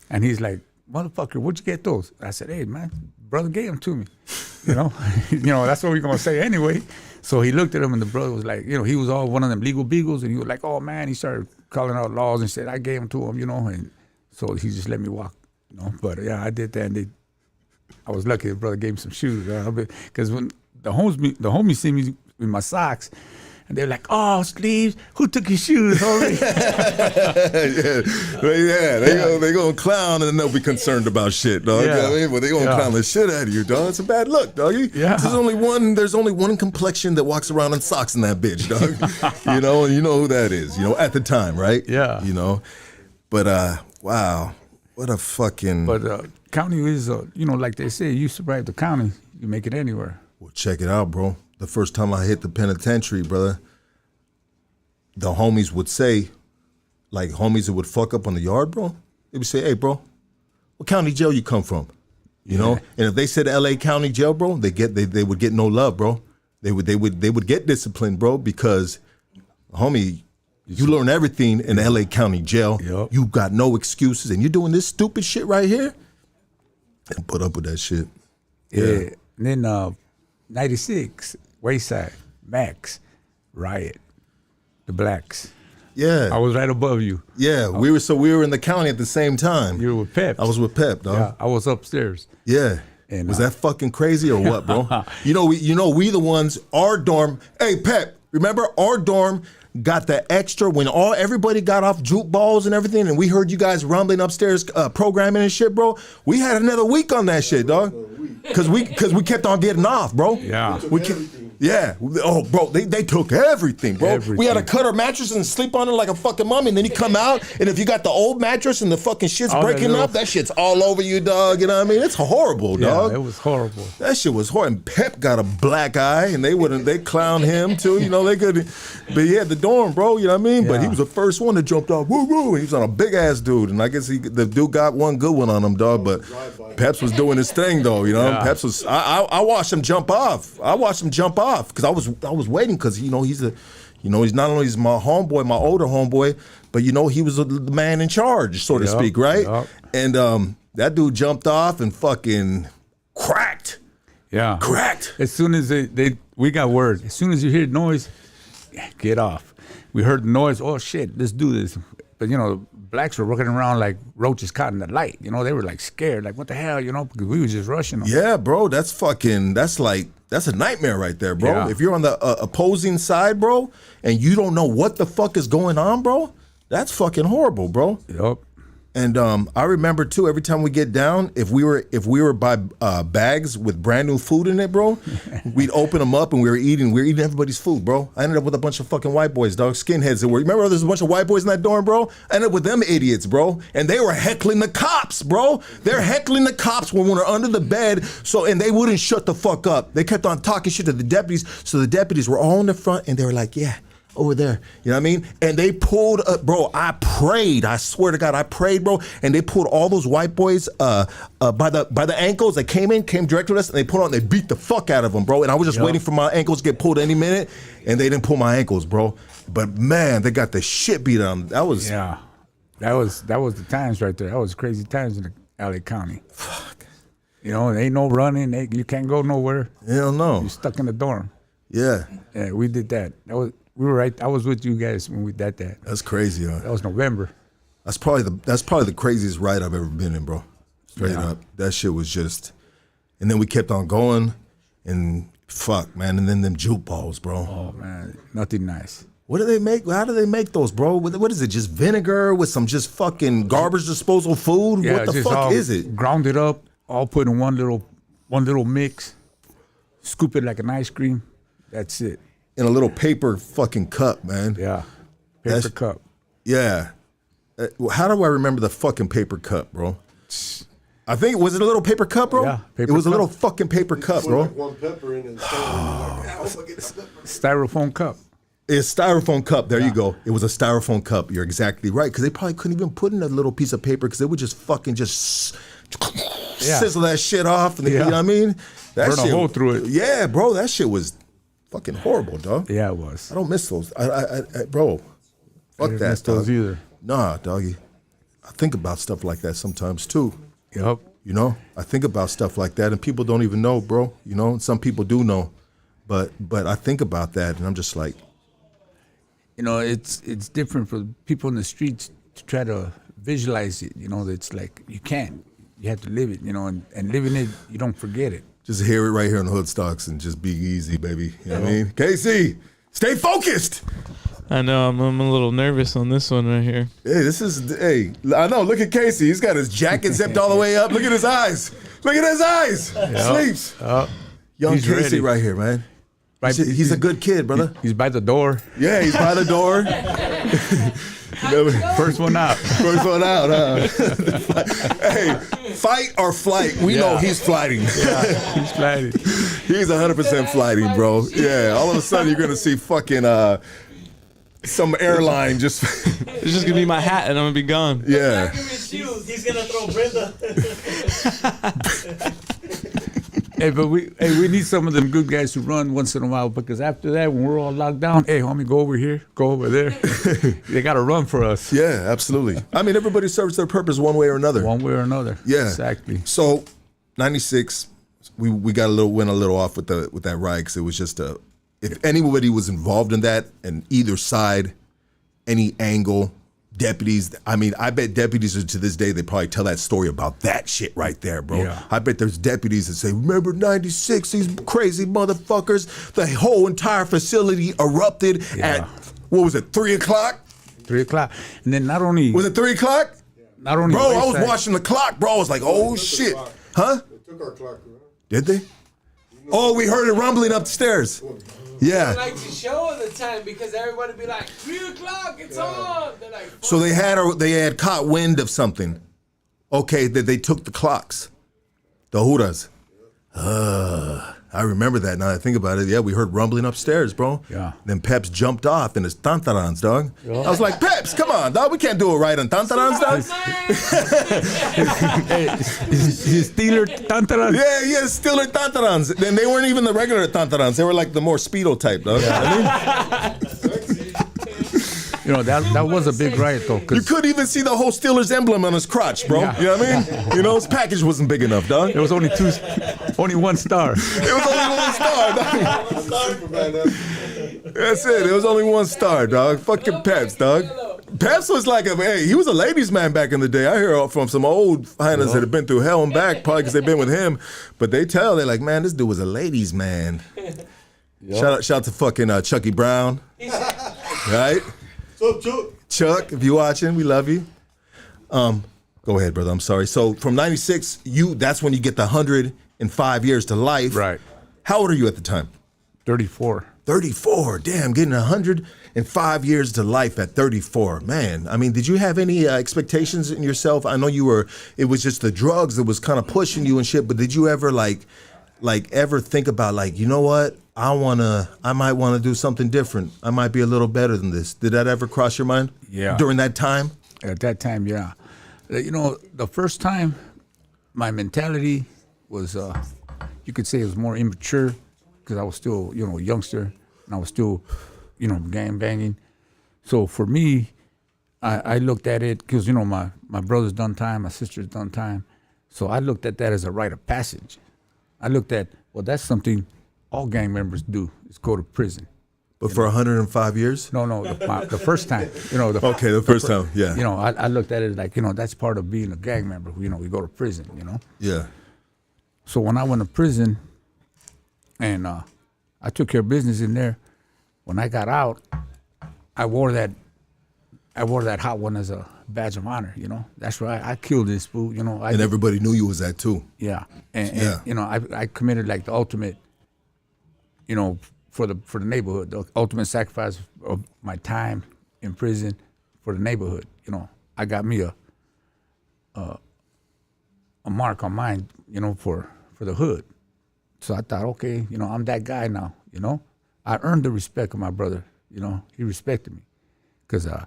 And he's like, motherfucker, where'd you get those? I said, hey, man, brother gave them to me. That's what we're going to say anyway. So he looked at him, and the brother was like, he was all one of them legal beagles, and he was like, oh, man, he started calling out laws and said, I gave them to him, and so he just let me walk, But, yeah, I did that, and I was lucky the brother gave me some shoes, because when the homies see me in my socks, and they're like, oh, Sleeves, who took your shoes, homie? They gonna clown, and then they'll be concerned about shit, dog. Yeah. You know what I mean? But they gonna clown the shit out of you, dog. It's a bad look, doggy. Yeah. There's only one complexion that walks around in socks in that bitch, dog. And you know who that is, at the time, right? Yeah. But wow, what a fucking. But county is, like they say, you survive the county, you make it anywhere. Well, check it out, bro. The first time I hit the penitentiary, brother, the homies would say, homies that would fuck up on the yard, bro, they would say, hey, bro, what county jail you come from? You know, and if they said L.A. County Jail, bro, they would get no love, bro. They would get disciplined, bro, because, homie, you learn everything in L.A. County Jail. Yep. You got no excuses, and you're doing this stupid shit right here. And put up with that shit. Yeah. And then 96, Wayside, Max, Riot, the Blacks. Yeah. I was right above you. Yeah, we were in the county at the same time. You were with Pep. I was with Pep, dog. Yeah, I was upstairs. Yeah. And, was that fucking crazy or what, bro? we the ones, our dorm. Hey, Pep, remember our dorm got the extra when everybody got off juke balls and everything, and we heard you guys rumbling upstairs, programming and shit, bro. We had another week on that shit, dog. Cause we kept on getting off, bro. Yeah. Yeah. Oh, bro, they took everything, bro. Everything. We had to cut our mattress and sleep on it like a fucking mummy. And then you come out, and if you got the old mattress and the fucking shit's breaking up, that shit's all over you, dog. You know what I mean? It's horrible, dog. Yeah, it was horrible. That shit was horrible. And Pep got a black eye, and they clown him too. You know, they could. But yeah, the dorm, bro. You know what I mean? But he was the first one that jumped off. Woo woo. He was on a big ass dude, and I guess the dude got one good one on him, dog. But Peps was doing his thing, though. You know, Peps was. I watched him jump off. Because I was waiting because he's not only is my homeboy, my older homeboy, but he was the man in charge, so to speak, right? Yep. And that dude jumped off and fucking cracked. Yeah. Cracked. As soon as we got word. As soon as you hear noise, get off. We heard the noise. Oh shit, let's do this. But blacks were walking around like roaches caught in the light. They were like scared, like what the hell, because we was just rushing them. Yeah, bro, that's a nightmare right there, bro. Yeah. If you're on the opposing side, bro, and you don't know what the fuck is going on, bro, that's fucking horrible, bro. Yep. And I remember too, every time we get down, if we were by bags with brand new food in it, bro, we'd open them up and we were eating everybody's food, bro. I ended up with a bunch of fucking white boys, dog, skinheads that were. Remember, there's a bunch of white boys in that dorm, bro. I ended up with them idiots, bro, and they were heckling the cops, bro. They're heckling the cops when we're under the bed, and they wouldn't shut the fuck up. They kept on talking shit to the deputies, so the deputies were all in the front, and they were like, yeah. Over there, you know what I mean? And they pulled up, bro. I prayed. I swear to God, I prayed, bro. And they pulled all those white boys by the ankles. They came directly to us, and they beat the fuck out of them, bro. And I was just waiting for my ankles to get pulled any minute, and they didn't pull my ankles, bro. But man, they got the shit beat out of them. That was that was the times right there. That was crazy times in the LA County. Fuck. There ain't no running. You can't go nowhere. Hell no. You're stuck in the dorm. Yeah. Yeah, we did that. We were right. I was with you guys when we did that. That's crazy, huh? That was November. That's probably the craziest ride I've ever been in, bro. Straight up. That shit was just. And then we kept on going, and fuck, man. And then them juke balls, bro. Oh man, nothing nice. What do they make? How do they make those, bro? What is it? Just vinegar with some just fucking garbage disposal food? Yeah, what the fuck is it? Ground it up, all put in one little mix. Scoop it like an ice cream. That's it. In a little paper fucking cup, man. Yeah, paper cup. Yeah. How do I remember the fucking paper cup, bro? I think, was it a little paper cup, bro? Yeah, it was a little fucking paper cup, bro. Like one pepper in and Styrofoam cup. It's styrofoam cup. There you go. It was a styrofoam cup. You're exactly right. Because they probably couldn't even put in a little piece of paper because they would just fucking sizzle that shit off. And you know what I mean? That burn a hole through it. Yeah, bro. That shit was fucking horrible, dog. Yeah, it was. I don't miss those. Bro, fuck that, miss those dog. either. Nah, doggy. I think about stuff like that sometimes too. Yep. I think about stuff like that, and people don't even know, bro. Some people do know, but I think about that, and I'm just like, it's different for people in the streets to try to visualize it. It's like you can't. You have to live it. And living it, you don't forget it. just hear it right here on the Hood Stocks and just be easy, baby. You know what I mean? KC, stay focused. I know, I'm a little nervous on this one right here. Hey, I know, look at Casey. He's got his jacket zipped all the way up. Look at his eyes. Look at his eyes. Yep. Sleeps. Young He's Casey ready. right here, man. He's a good kid, brother. He's by the door. Yeah, he's by the door. First one out. First one out, huh? Hey, fight or flight. We know he's flighting. Yeah, he's flighting. He's 100% flighting, bro. Yeah, all of a sudden you're going to see fucking... some airline just. It's just gonna be my hat, and I'm gonna be gone. Yeah. Give me shoes. He's gonna throw Brenda. Hey, but we need some of them good guys to run once in a while, because after that, when we're all locked down, hey, homie, go over here, go over there. They got to run for us. Yeah, absolutely. I mean, everybody serves their purpose one way or another. One way or another. Yeah, Exactly. So, '96, we went a little off with that riot, because it was just if anybody was involved in that, and either side, any angle, deputies. I mean, I bet deputies are, to this day, they probably tell that story about that shit right there, bro. Yeah. I bet there's deputies that say, remember '96, these crazy motherfuckers, the whole entire facility erupted at, what was it, 3 o'clock? 3 o'clock. And then not only... Was it 3 o'clock? Not only... Bro, I was Wayside- watching the clock, bro. I was like, oh shit. Huh? They took our clock around. Did they? Oh, we heard it rumbling upstairs. I Yeah. like to show the time because everybody be like, 3 o'clock, it's on. They're like, So they had caught wind of something. Okay, that they took the clocks. The Juras. I remember that now that I think about it. Yeah, we heard rumbling upstairs, bro. Yeah. Then Peps jumped off in his tantarans, dog. I was like, Peps, come on, dog. We can't do it right on tantarans, dog. Hey, is Steeler Tantara? Yeah, still their tantarans. Then they weren't even the regular tantarans. They were like the more Speedo type, dog. You know, that was a big riot, though. You 'Cause couldn't even see the whole Steelers emblem on his crotch, bro. Yeah. You know what I mean? You know, his package wasn't big enough, dog. there was only one star. It was only one star, dog. That's it. It was only one star, dog. Fucking Peps, dog. Peps was like he was a ladies' man back in the day. I hear from some old hyenas that have been through hell and back, probably because they've been with him. But they're like, man, this dude was a ladies' man. Shout out to fucking Chucky Brown. Right? Chuck, if you're watching, we love you. Go ahead, brother. I'm sorry. So from '96, that's when you get the 105 years to life. Right. How old are you at the time? 34. 34. Damn, getting 105 years to life at 34. Man, I mean, did you have any expectations in yourself? I know it was just the drugs that was kind of pushing you and shit, but did you ever ever think about like, you know what? I might want to do something different. I might be a little better than this. Did that ever cross your mind? Yeah. During that time? At that time, yeah. You know, the first time, my mentality was, you could say it was more immature, because I was still, a youngster, and I was still, gang banging. So for me, I looked at it, because, my brother's done time, my sister's done time. So I looked at that as a rite of passage. I looked at, well, that's something all gang members do, is go to prison. But for 105 years? No, the first time, Okay, the first time, yeah. I looked at it like, that's part of being a gang member. We go to prison, Yeah. So when I went to prison, and I took care of business in there, when I got out, I wore that hot one as a badge of honor. That's right. I killed this fool. And everybody knew you was that too. Yeah, Yeah. and I committed like the ultimate, for the neighborhood, the ultimate sacrifice of my time in prison for the neighborhood. I got me a mark on mine, for the hood. So I thought, okay, I'm that guy now. I earned the respect of my brother. He respected me, because I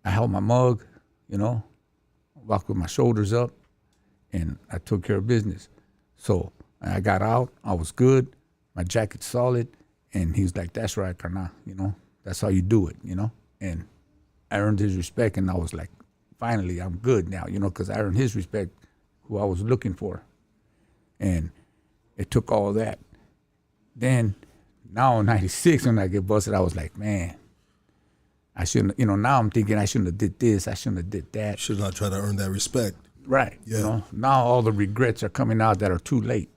held my mug, walked with my shoulders up, and I took care of business. So I got out. I was good. My jacket's solid. And he's like, that's right, carnal. That's how you do it, And I earned his respect, and I was like, finally, I'm good now, because I earned his respect, who I was looking for. And it took all that. Then, now in '96, when I get busted, I was like, man, I shouldn't, now I'm thinking I shouldn't have did this, I shouldn't have did that. Should not try to earn that respect. Right. Yeah. Now all the regrets are coming out that are too late.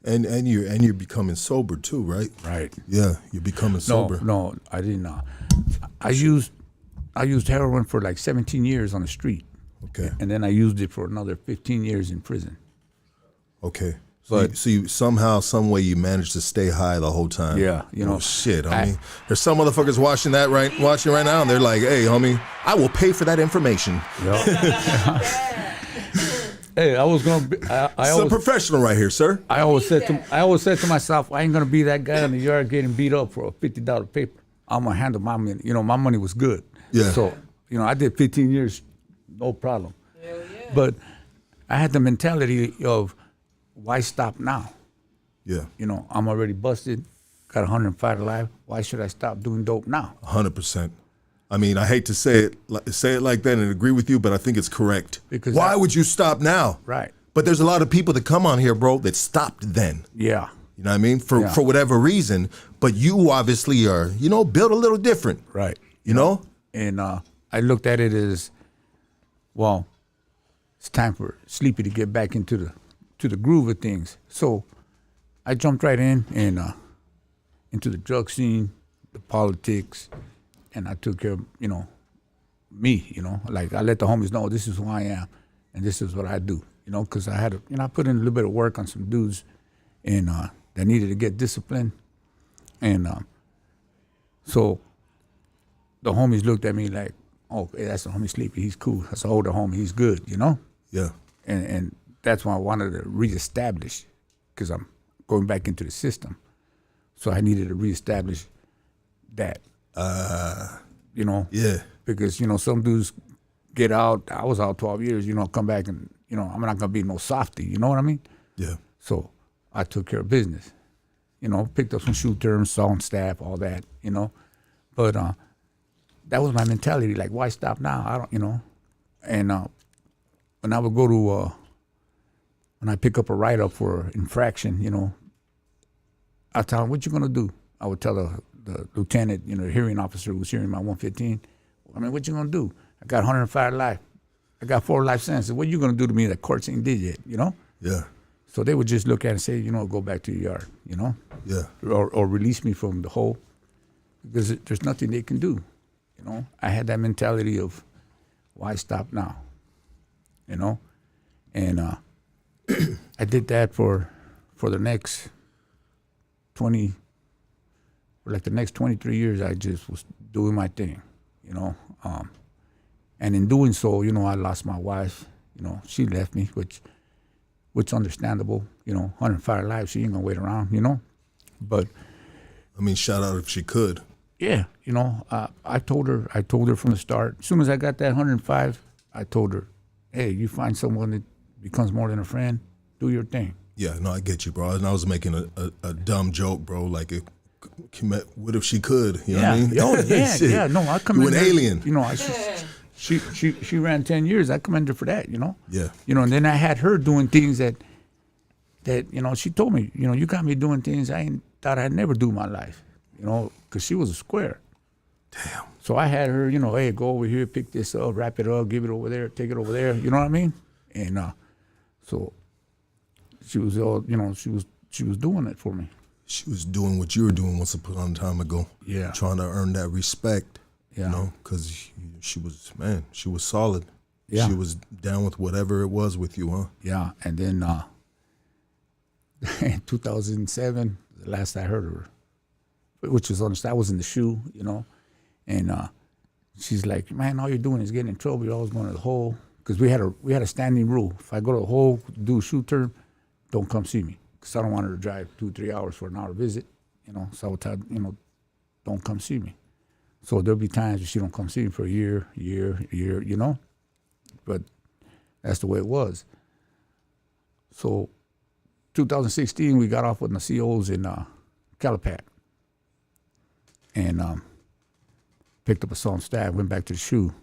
And you're becoming sober too, right? Right. Yeah, you're becoming sober. No, I didn't. I used heroin for like 17 years on the street. Okay. And then I used it for another 15 years in prison. Okay. But- So you somehow, some way, you managed to stay high the whole time. Yeah, Oh, shit, homie. There's some motherfuckers watching right now, and they're like, "Hey, homie, I will pay for that information." Hey, I was gonna be. I This is a professional right here, sir. always said to myself, I ain't gonna be that guy in the yard getting beat up for a $50 paper. I'm gonna handle my money. You know, my money was good. Yeah. So, you know, I did 15 years, no problem. Hell yeah. But I had the mentality of, why stop now? Yeah. You know, I'm already busted, got 105 alive. Why should I stop doing dope now? 100%. I mean, I hate to say it like that and agree with you, but I think it's correct. Because why would you stop now? Right. But there's a lot of people that come on here, bro, that stopped then. Yeah. You know what I mean? For Yeah. whatever reason. But you obviously are, you know, built a little different. Right. You know? And I looked at it as, well, it's time for Sleepy to get back into the groove of things. So I jumped right in and into the drug scene, the politics, and I took care of, you know, me, you know. Like, I let the homies know this is who I am and this is what I do, you know, because I put in a little bit of work on some dudes and that needed to get disciplined. And so the homies looked at me like, oh, hey, that's the homie Sleepy. He's cool. That's an older homie. He's good, you know? Yeah. And that's why I wanted to reestablish, because I'm going back into the system. So I needed to reestablish that. You know? Yeah. Because, you know, some dudes get out. I was out 12 years, you know, come back and, you know, I'm not going to be no softy. You know what I mean? Yeah. So I took care of business. You know, picked up some shoe terms, saw on staff, all that, you know. But that was my mentality. Like, why stop now? I don't, you know. And when I would go to, when I pick up a write-up for infraction, you know, I tell them, what you gonna do? I would tell the lieutenant, you know, the hearing officer who was hearing my 115, I mean, what you gonna do? I got 105 life. I got 4 life sentences. What you gonna do to me that courts ain't did yet, you know? Yeah. So they would just look at it and say, you know, go back to your yard, you know? Yeah. Or release me from the hole, because there's nothing they can do, you know? I had that mentality of, why stop now, you know? And I did that for the next 23 years. I just was doing my thing, you know? And in doing so, you know, I lost my wife, you know, she left me, which understandable, you know, 105 lives, she ain't gonna wait around, you know? But I mean, shout out if she could. yeah, you know, I told her from the start, as soon as I got that 105, I told her, hey, you find someone that becomes more than a friend, do your thing. Yeah, no, I get you, bro. And I was making a dumb joke, bro. Like, what if she could? You know what I mean? Oh, yeah, Shit. yeah. No, I commend You an her. alien. You know, she ran 10 years. I commend her for that, you know? Yeah. You know, and then I had her doing things that you know, she told me, you know, you got me doing things I ain't thought I'd never do in my life, you know, because she was a square. Damn. So I had her, you know, hey, go over here, pick this up, wrap it up, give it over there, take it over there. You know what I mean? And so she was all, you know, she was doing it for me. She was doing what you were doing once upon a time ago. Yeah. Trying to earn that respect. Yeah. You know, because she was solid. Yeah. She was down with whatever it was with you, huh? Yeah. And then in 2007, the last I heard of her, which was I was in the shoe, you know, and she's like, man, all you're doing is getting in trouble. You're always going to the hole. Because we had a standing rule. If I go to the hole, do a shoe term, don't come see me. Because I don't want her to drive 2-3 hours for an hour visit, you know. So I would tell, you know, don't come see me. So there'll be times when she don't come see me for a year, you know. But that's the way it was. So 2016, we got off with the COs in Calipat. And picked up a song staff, went back to the shoe.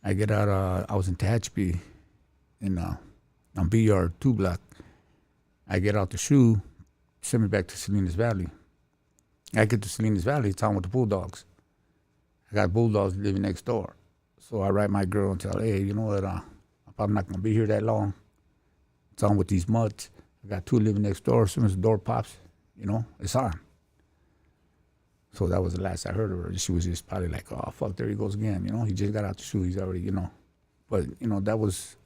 I get out, I was in Tehachapi on B-Yard 2 block. I get out the shoe, send me back to Salinas Valley. I get to Salinas Valley, town with the Bulldogs. I got Bulldogs living next door. So I write my girl and tell her, hey, you know what, I'm probably not gonna be here that long. It's on with these mutts. I got 2 living next door. As soon as the door pops, you know, it's on. So that was the last I heard of her. She was just probably like, oh, fuck, there he goes again. You know, he just got out the shoe. He's already, you know. But, you know,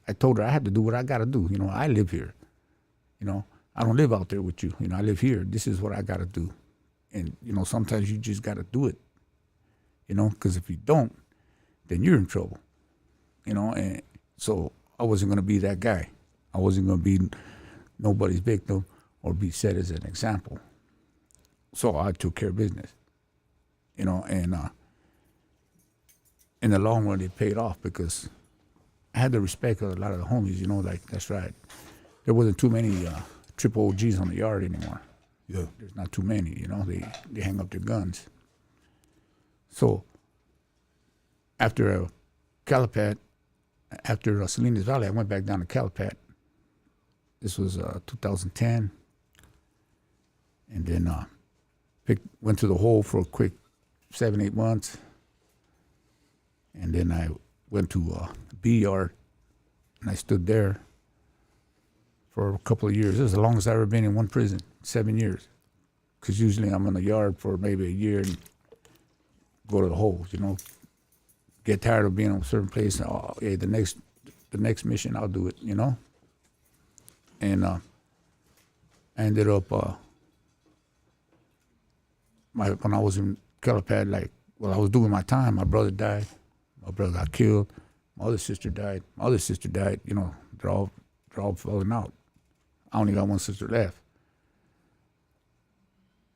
I told her I had to do what I got to do. You know, I live here. You know, I don't live out there with you. You know, I live here. This is what I got to do. And, you know, sometimes you just got to do it. You know, because if you don't, then you're in trouble. You know, and so I wasn't going to be that guy. I wasn't going to be nobody's victim or be set as an example. So I took care of business. you know, and in the long run, it paid off because I had the respect of a lot of the homies, you know, like, that's right. There wasn't too many triple OGs on the yard anymore. Yeah. There's not too many, you know, they hang up their guns. So after Calipat, after Salinas Valley, I went back down to Calipat. This was 2010. And then went to the hole for a quick 7-8 months. And then I went to B yard, and I stood there for a couple of years. This is the longest I've ever been in one prison, 7 years. Because usually I'm in the yard for maybe a year and go to the holes, you know. Get tired of being in a certain place. And, oh, hey, the next mission, I'll do it, you know. And I ended up, when I was in Calipat, like, I was doing my time. My brother died. My brother got killed. My other sister died. My other sister died. You know, they're all falling out. I only got one sister left.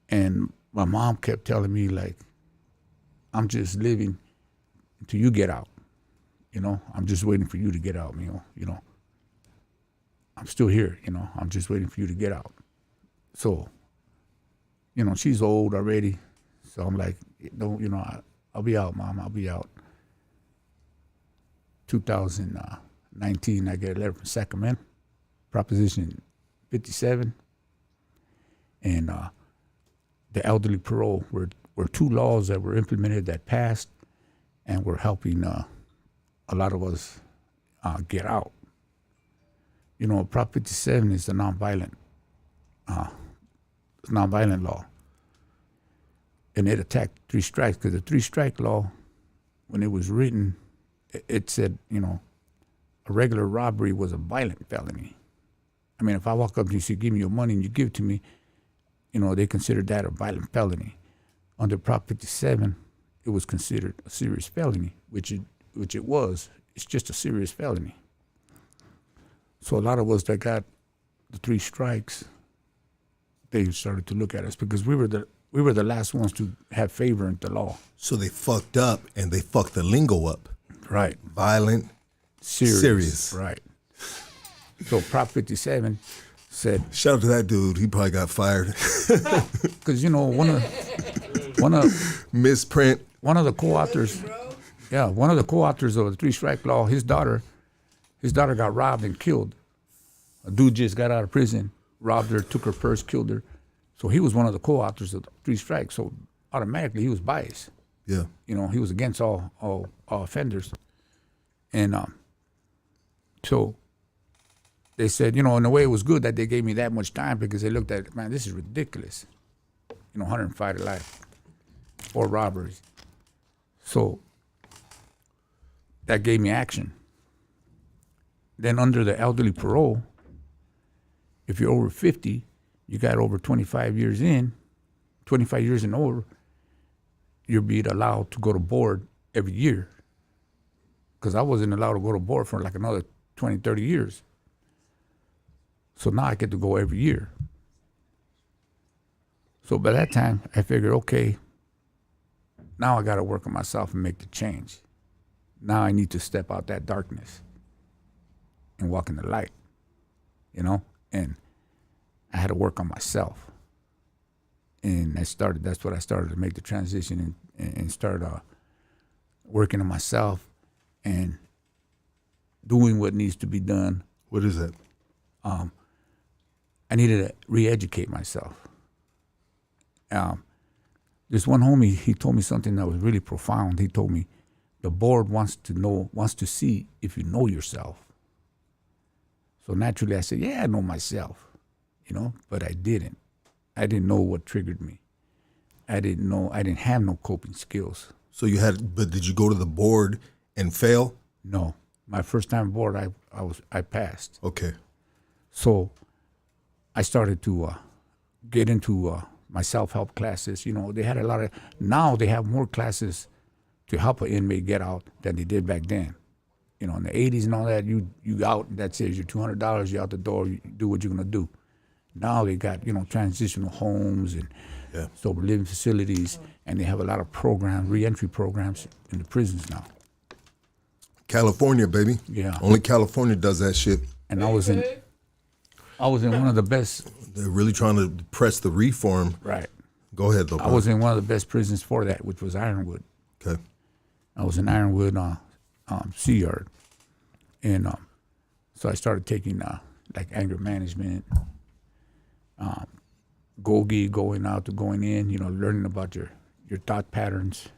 And my mom kept telling me, like, I'm just living until you get out. You know, I'm just waiting for you to get out, you know. I'm still here, you know. I'm just waiting for you to get out. So, you know, she's old already. So I'm like, don't, you know, I'll be out, Mom. I'll be out. 2019, I get a letter from Sacramento, Proposition 57. And the elderly parole were two laws that were implemented that passed and were helping a lot of us get out. You know, Prop 57 is a nonviolent law. And it attacked 3 strikes because the 3-strike law, when it was written, it said, you know, a regular robbery was a violent felony. I mean, if I walk up to you and say, give me your money and you give it to me, you know, they considered that a violent felony. Under Prop 57, it was considered a serious felony, which it was. It's just a serious felony. So a lot of us that got the 3 strikes, they started to look at us because we were the last ones to have favor in the law. So they fucked up and they fucked the lingo up. Right. Violent, serious. Right. So Prop 57 said. Shout out to that dude. He probably got fired. Because, you know, one of misprint. One of the co-authors, one of the co-authors of the 3-strike law, his daughter got robbed and killed. A dude just got out of prison, robbed her, took her purse, killed her. So he was one of the co-authors of the 3 strikes. So automatically he was biased. Yeah. You know, he was against all offenders. And so they said, you know, in a way it was good that they gave me that much time because they looked at it, man, this is ridiculous. You know, 105 to life, 4 robberies. So that gave me action. Then under the elderly parole, if you're over 50, you got over 25 years and over, you'll be allowed to go to board every year. Because I wasn't allowed to go to board for like another 20, 30 years. So now I get to go every year. So by that time, I figured, okay, now I got to work on myself and make the change. Now I need to step out that darkness and walk in the light, you know? And I had to work on myself. And that's what I started to make the transition and start working on myself and doing what needs to be done. What is that? I needed to re-educate myself. This one homie, he told me something that was really profound. He told me, the board wants to see if you know yourself. So naturally I said, yeah, I know myself, you know, but I didn't. I didn't know what triggered me. I didn't have no coping skills. So but did you go to the board and fail? No. My first time board, I passed. Okay. So I started to get into my self-help classes. You know, they had now they have more classes to help an inmate get out than they did back then. You know, in the 80s and all that, you out, that's it, you're $200, you're out the door, you do what you're gonna do. Now they got, you know, transitional homes and Yeah. sober living facilities, and they have a lot of programs, reentry programs in the prisons now. California, baby. Yeah. Only California does that shit. And I was in one of the best. They're really trying to press the reform. Right. Go ahead, though. I was in one of the best prisons for that, which was Ironwood. Okay. I was in Ironwood Sea Yard, and so I started taking like anger management, Golgi, going out to going in, learning about your thought patterns,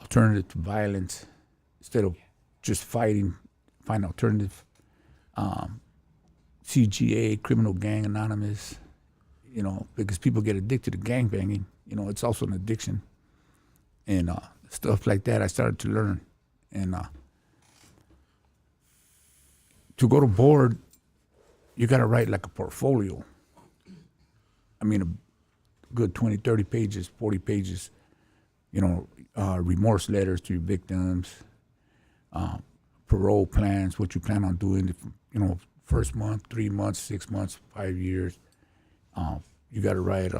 alternative to violence, instead of just fighting, find alternative. CGA, Criminal Gang Anonymous, because people get addicted to gangbanging. It's also an addiction. And stuff like that I started to learn. And to go to board, you got to write like a portfolio. I mean, a good 20, 30 pages, 40 pages, remorse letters to your victims, parole plans, what you plan on doing, first month, 3 months, 6 months, 5 years. You got to write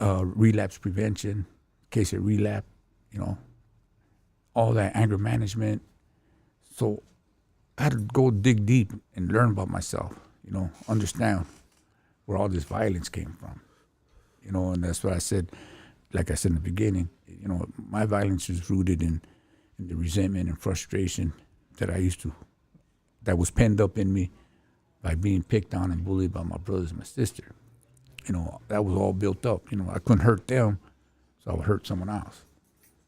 relapse prevention, in case of relapse, all that anger management. So I had to go dig deep and learn about myself, understand where all this violence came from, and that's what I said, like I said in the beginning, my violence is rooted in the resentment and frustration that was penned up in me by being picked on and bullied by my brothers and my sister. That was all built up. I couldn't hurt them, so I would hurt someone else.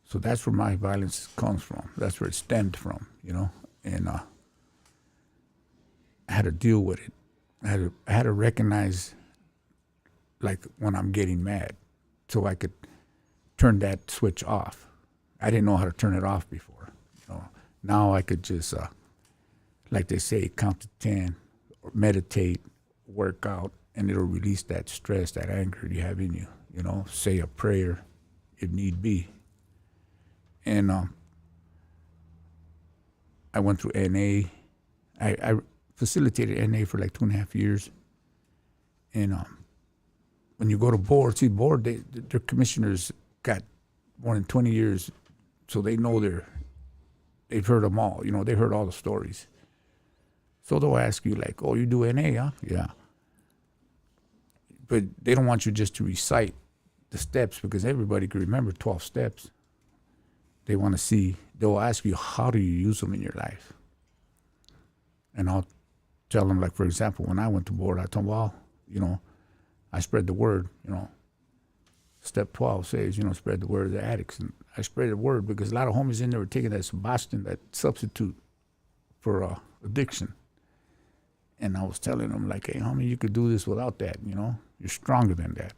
So that's where my violence comes from. That's where it stemmed from, and I had to deal with it. I had to recognize, like, when I'm getting mad, so I could turn that switch off. I didn't know how to turn it off before. Now I could just, like they say, count to 10, or meditate, work out, and it'll release that stress, that anger you have in you. Say a prayer if need be. And I went through NA. I facilitated NA for like 2.5 years. And when you go to board, their commissioners got more than 20 years, so they know they've heard them all. They heard all the stories. So they'll ask you like, "Oh, you do NA, huh?" Yeah. But they don't want you just to recite the steps, because everybody can remember 12 steps. They want to see, they'll ask you, how do you use them in your life? And I'll tell them, like, for example, when I went to board, I told them, well, I spread the word, Step 12 says, spread the word of the addicts. And I spread the word because a lot of homies in there were taking that Sebastian, that substitute for addiction. And I was telling them, like, hey, homie, you could do this without that, You're stronger than that.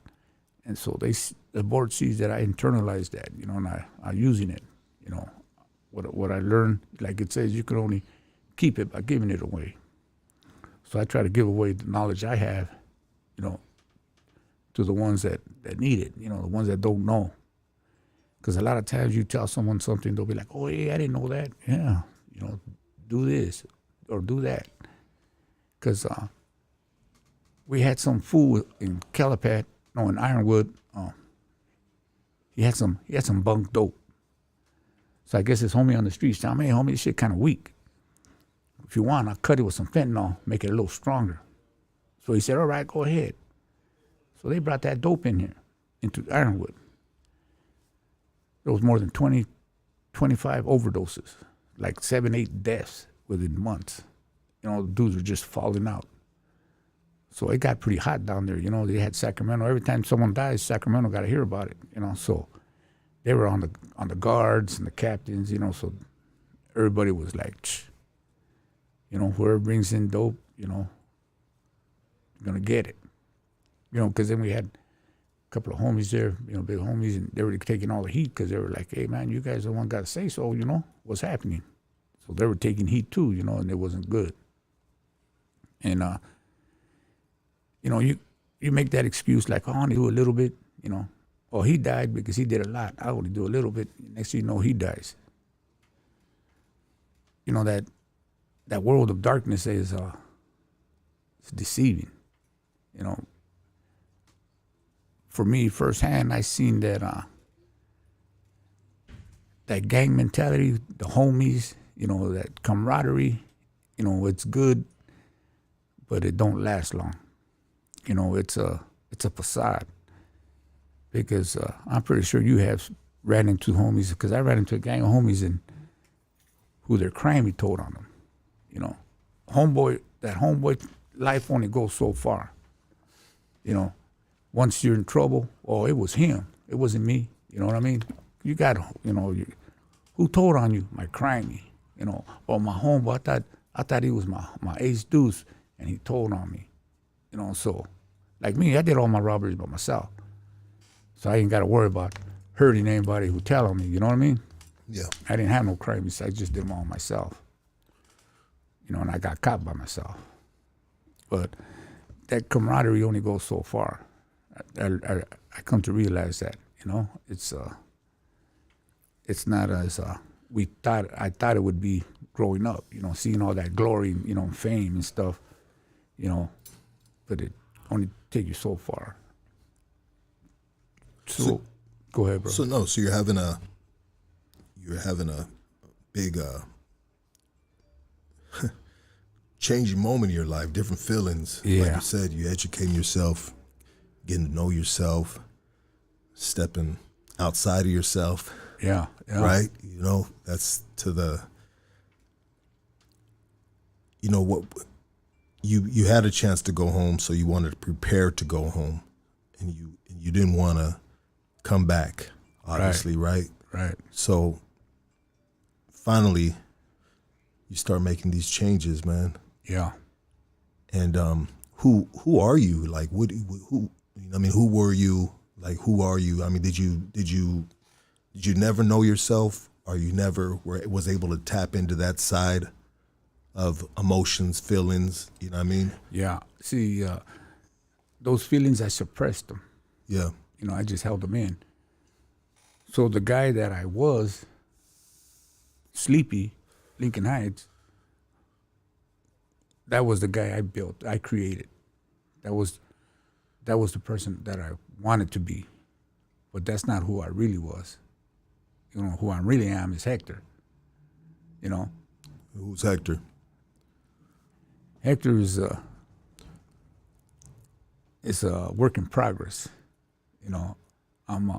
And so the board sees that I internalized that, and I'm using it, What I learned, like it says, you can only keep it by giving it away. So I try to give away the knowledge I have, to the ones that need it, the ones that don't know. Because a lot of times you tell someone something, they'll be like, oh, hey, I didn't know that. Yeah, do this or do that. Because we had some fool in in Ironwood. He had some bunk dope. So I guess his homie on the streets telling me, hey, homie, this shit kind of weak. If you want, I'll cut it with some fentanyl, make it a little stronger. So he said, all right, go ahead. So they brought that dope in here, into Ironwood. There was more than 20, 25 overdoses, like 7, 8 deaths within months. The dudes were just falling out. So it got pretty hot down there. They had Sacramento. Every time someone dies, Sacramento got to hear about it. So they were on the guards and the captains. So everybody was like, whoever brings in dope, you're gonna get it. Because then we had a couple of homies there, big homies, and they were taking all the heat because they were like, hey man, you guys are the one got to say so, what's happening. So they were taking heat too, and it wasn't good. And you make that excuse like, oh, I only do a little bit, or he died because he did a lot. I only do a little bit. Next thing you know, he dies. That world of darkness is it's deceiving. You know, for me firsthand, I seen that that gang mentality, the homies, you know, that camaraderie, you know, it's good, but it don't last long. You know, it's a facade. Because I'm pretty sure you have ran into homies, because I ran into a gang of homies and who their crime he told on them. You know, that homeboy life only goes so far. You know, once you're in trouble, oh, it was him. It wasn't me. You know what I mean? You got, you know, who told on you? My crime, you know, or my homeboy. I thought he was my ace deuce, and he told on me. You know, so like me, I did all my robberies by myself. So I ain't got to worry about hurting anybody who tell on me. You know what I mean? Yeah. I didn't have no crimes. I just did them all myself. You know, and I got caught by myself. But that camaraderie only goes so far. I come to realize that, you know, it's not as I thought it would be growing up, you know, seeing all that glory, you know, fame and stuff, you know, but it only take you so far. So go ahead, bro. So you're having a big changing moment in your life, different feelings. Yeah. Like you said, you're educating yourself, getting to know yourself, stepping outside of yourself. Yeah. Right? You know, that's to the, you know, what you had a chance to go home, so you wanted to prepare to go home, and you didn't want to come back, obviously, right? Right. So finally you start making these changes, man. Yeah. And who are you? Like, who? I mean, who were you? Like, who are you? I mean, did you never know yourself, or you never was able to tap into that side of emotions, feelings? You know what I mean? Yeah. See, those feelings, I suppressed them. Yeah. You know, I just held them in. So the guy that I was, Sleepy, Lincoln Heights, that was the guy I built, I created. That was the person that I wanted to be. But that's not who I really was. You know, who I really am is Hector. You know? Who's Hector? Hector is a work in progress. You know, I'm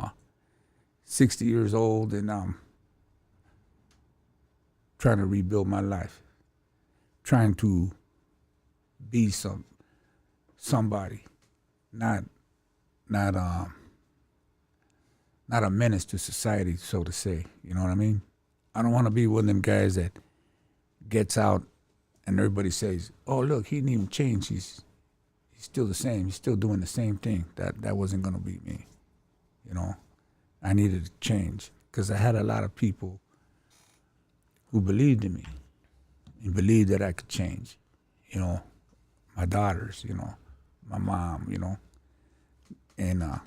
60 years old and I'm trying to rebuild my life, trying to be somebody, not a menace to society, so to say. You know what I mean? I don't want to be one of them guys that gets out and everybody says, "Oh, look, he didn't even change. He's still the same. He's still doing the same thing." That wasn't gonna be me. You know, I needed to change because I had a lot of people who believed in me and believed that I could change. You know, my daughters, you know, my mom, you know, and I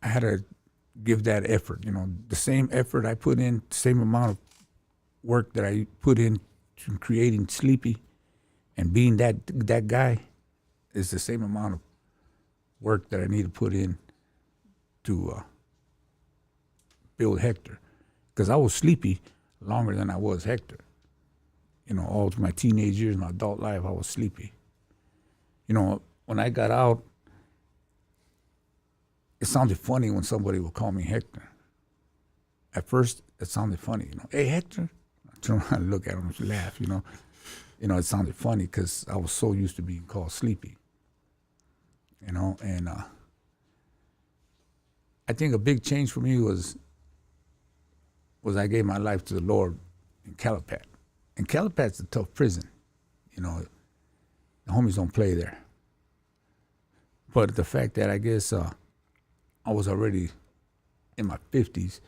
had to give that effort. You know, the same effort I put in, the same amount of work that I put in to creating Sleepy and being that guy is the same amount of work that I need to put in to build Hector. Because I was Sleepy longer than I was Hector. You know, all through my teenage years, my adult life, I was Sleepy. You know, when I got out, it sounded funny when somebody would call me Hector. At first, it sounded funny, you know. "Hey, Hector." I turn around and look at him and laugh, you know. You know, it sounded funny because I was so used to being called Sleepy. You know, and I think a big change for me was I gave my life to the Lord in Calipat. And Calipat's a tough prison. You know, the homies don't play there. But the fact that I guess I was already in my 50s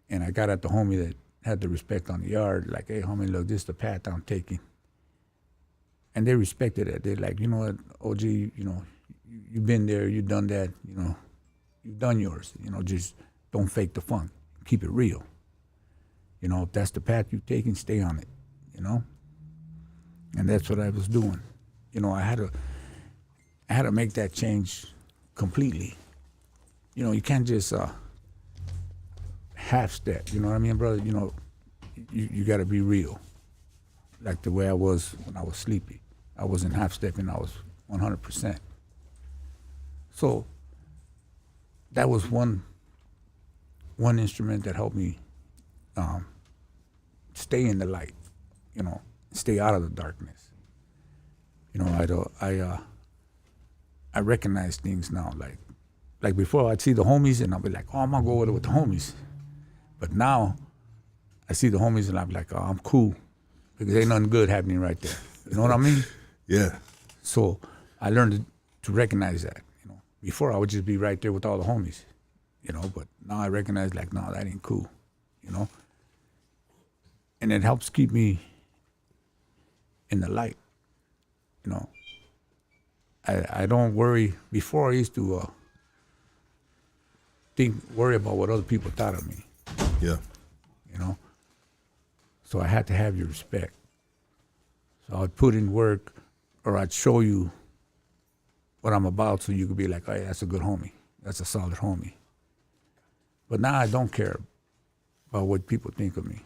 and I got at the homie that had the respect on the yard, like, "Hey, homie, look, this is the path I'm taking." And they respected it. They're like, "You know what, OG, you know, you've been there, you've done that, you know, you've done yours. You know, just don't fake the funk. Keep it real. You know, if that's the path you're taking, stay on it, you know?" And that's what I was doing. You know, I had to make that change completely. You know, you can't just half step. You know what I mean, brother? You know, you got to be real. Like the way I was when I was sleepy. I wasn't half stepping. I was 100%. So that was one instrument that helped me stay in the light. You know, stay out of the darkness. You know, I recognize things now. Like before, I'd see the homies and I'd be like, oh, I'm gonna go with the homies. But now, I see the homies and I'm like, oh, I'm cool, because ain't nothing good happening right there. You know what I mean? Yeah. So I learned to recognize that. You know, before I would just be right there with all the homies. You know, but now I recognize like, no, that ain't cool. You know, and it helps keep me in the light. You know, I don't worry. Before I used to worry about what other people thought of me. Yeah. You know, so I had to have your respect. So I'd put in work, or I'd show you what I'm about, so you could be like, oh, yeah, that's a good homie. That's a solid homie. But now I don't care about what people think of me,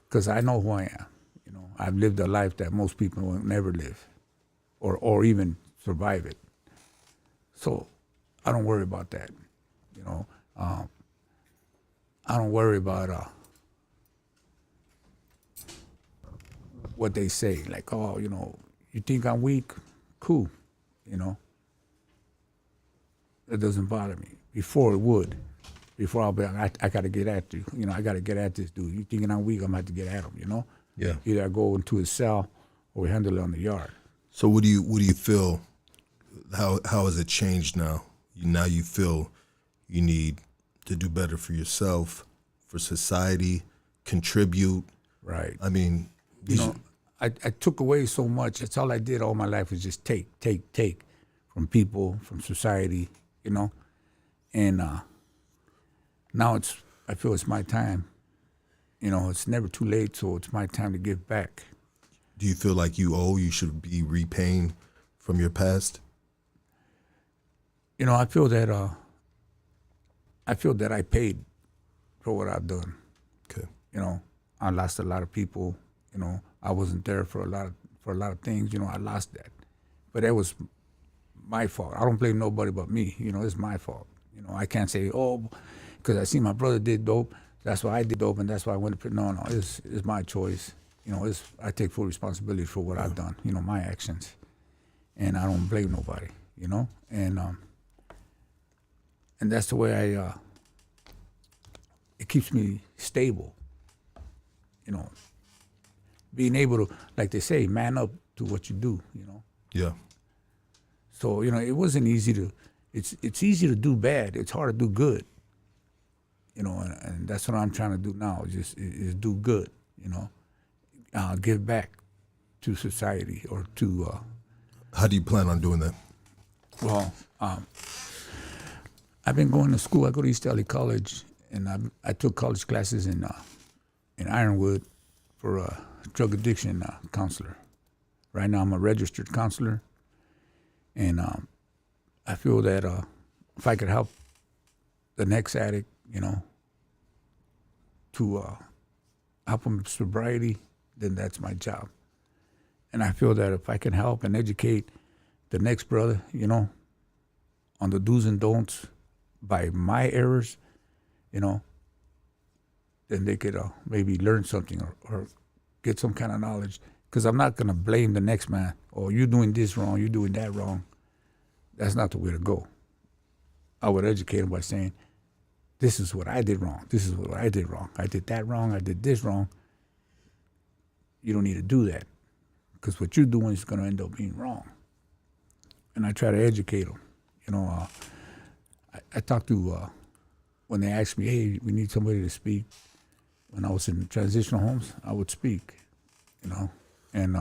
because I know who I am. You know, I've lived a life that most people will never live, or even survive it. So I don't worry about that. You know, I don't worry about what they say. Like, oh, you know, you think I'm weak? Cool. You know, it doesn't bother me. Before it would. Before I'll be like, I got to get at you. You know, I got to get at this dude. You thinking I'm weak? I'm going to have to get at him, you know? Yeah. Either I go into his cell or we handle it on the yard. So what do you feel, how has it changed now? Now you feel you need to do better for yourself, for society, contribute. Right. I mean, You know, I took away so much. That's all I did all my life, was just take from people, from society, you know? And now I feel it's my time. You know, it's never too late, so it's my time to give back. do you feel like you should be repaying from your past? You know, I feel that I paid for what I've done. Okay. You know, I lost a lot of people. You know, I wasn't there for a lot of things. You know, I lost that, but that was my fault. I don't blame nobody but me. You know, it's my fault. You know, I can't say, oh, because I see my brother did dope, that's why I did dope, and that's why I went to prison. No, it's my choice. You know, I take full responsibility for what I've done. You know, my actions, and I don't blame nobody. You know, and that's the way it keeps me stable. You know, being able to, like they say, man up to what you do. You know. Yeah. So, you know, it wasn't easy to. It's easy to do bad. It's hard to do good. You know, and that's what I'm trying to do now. Is do good. You know, give back to society or to. How do you plan on doing that? Well, I've been going to school. I go to East LA College, and I took college classes in Ironwood for a drug addiction counselor. Right now, I'm a registered counselor, and I feel that if I could help the next addict, you know, to help them with sobriety, then that's my job. And I feel that if I can help and educate the next brother, you know, on the do's and don'ts by my errors, you know, then they could maybe learn something or get some kind of knowledge. Because I'm not going to blame the next man. Oh, you're doing this wrong, you're doing that wrong. That's not the way to go. I would educate them by saying, this is what I did wrong. This is what I did wrong. I did that wrong. I did this wrong. You don't need to do that, because what you're doing is going to end up being wrong. And I try to educate them. You know, I talked to, when they asked me, hey, we need somebody to speak. When I was in transitional homes, I would speak, you know. And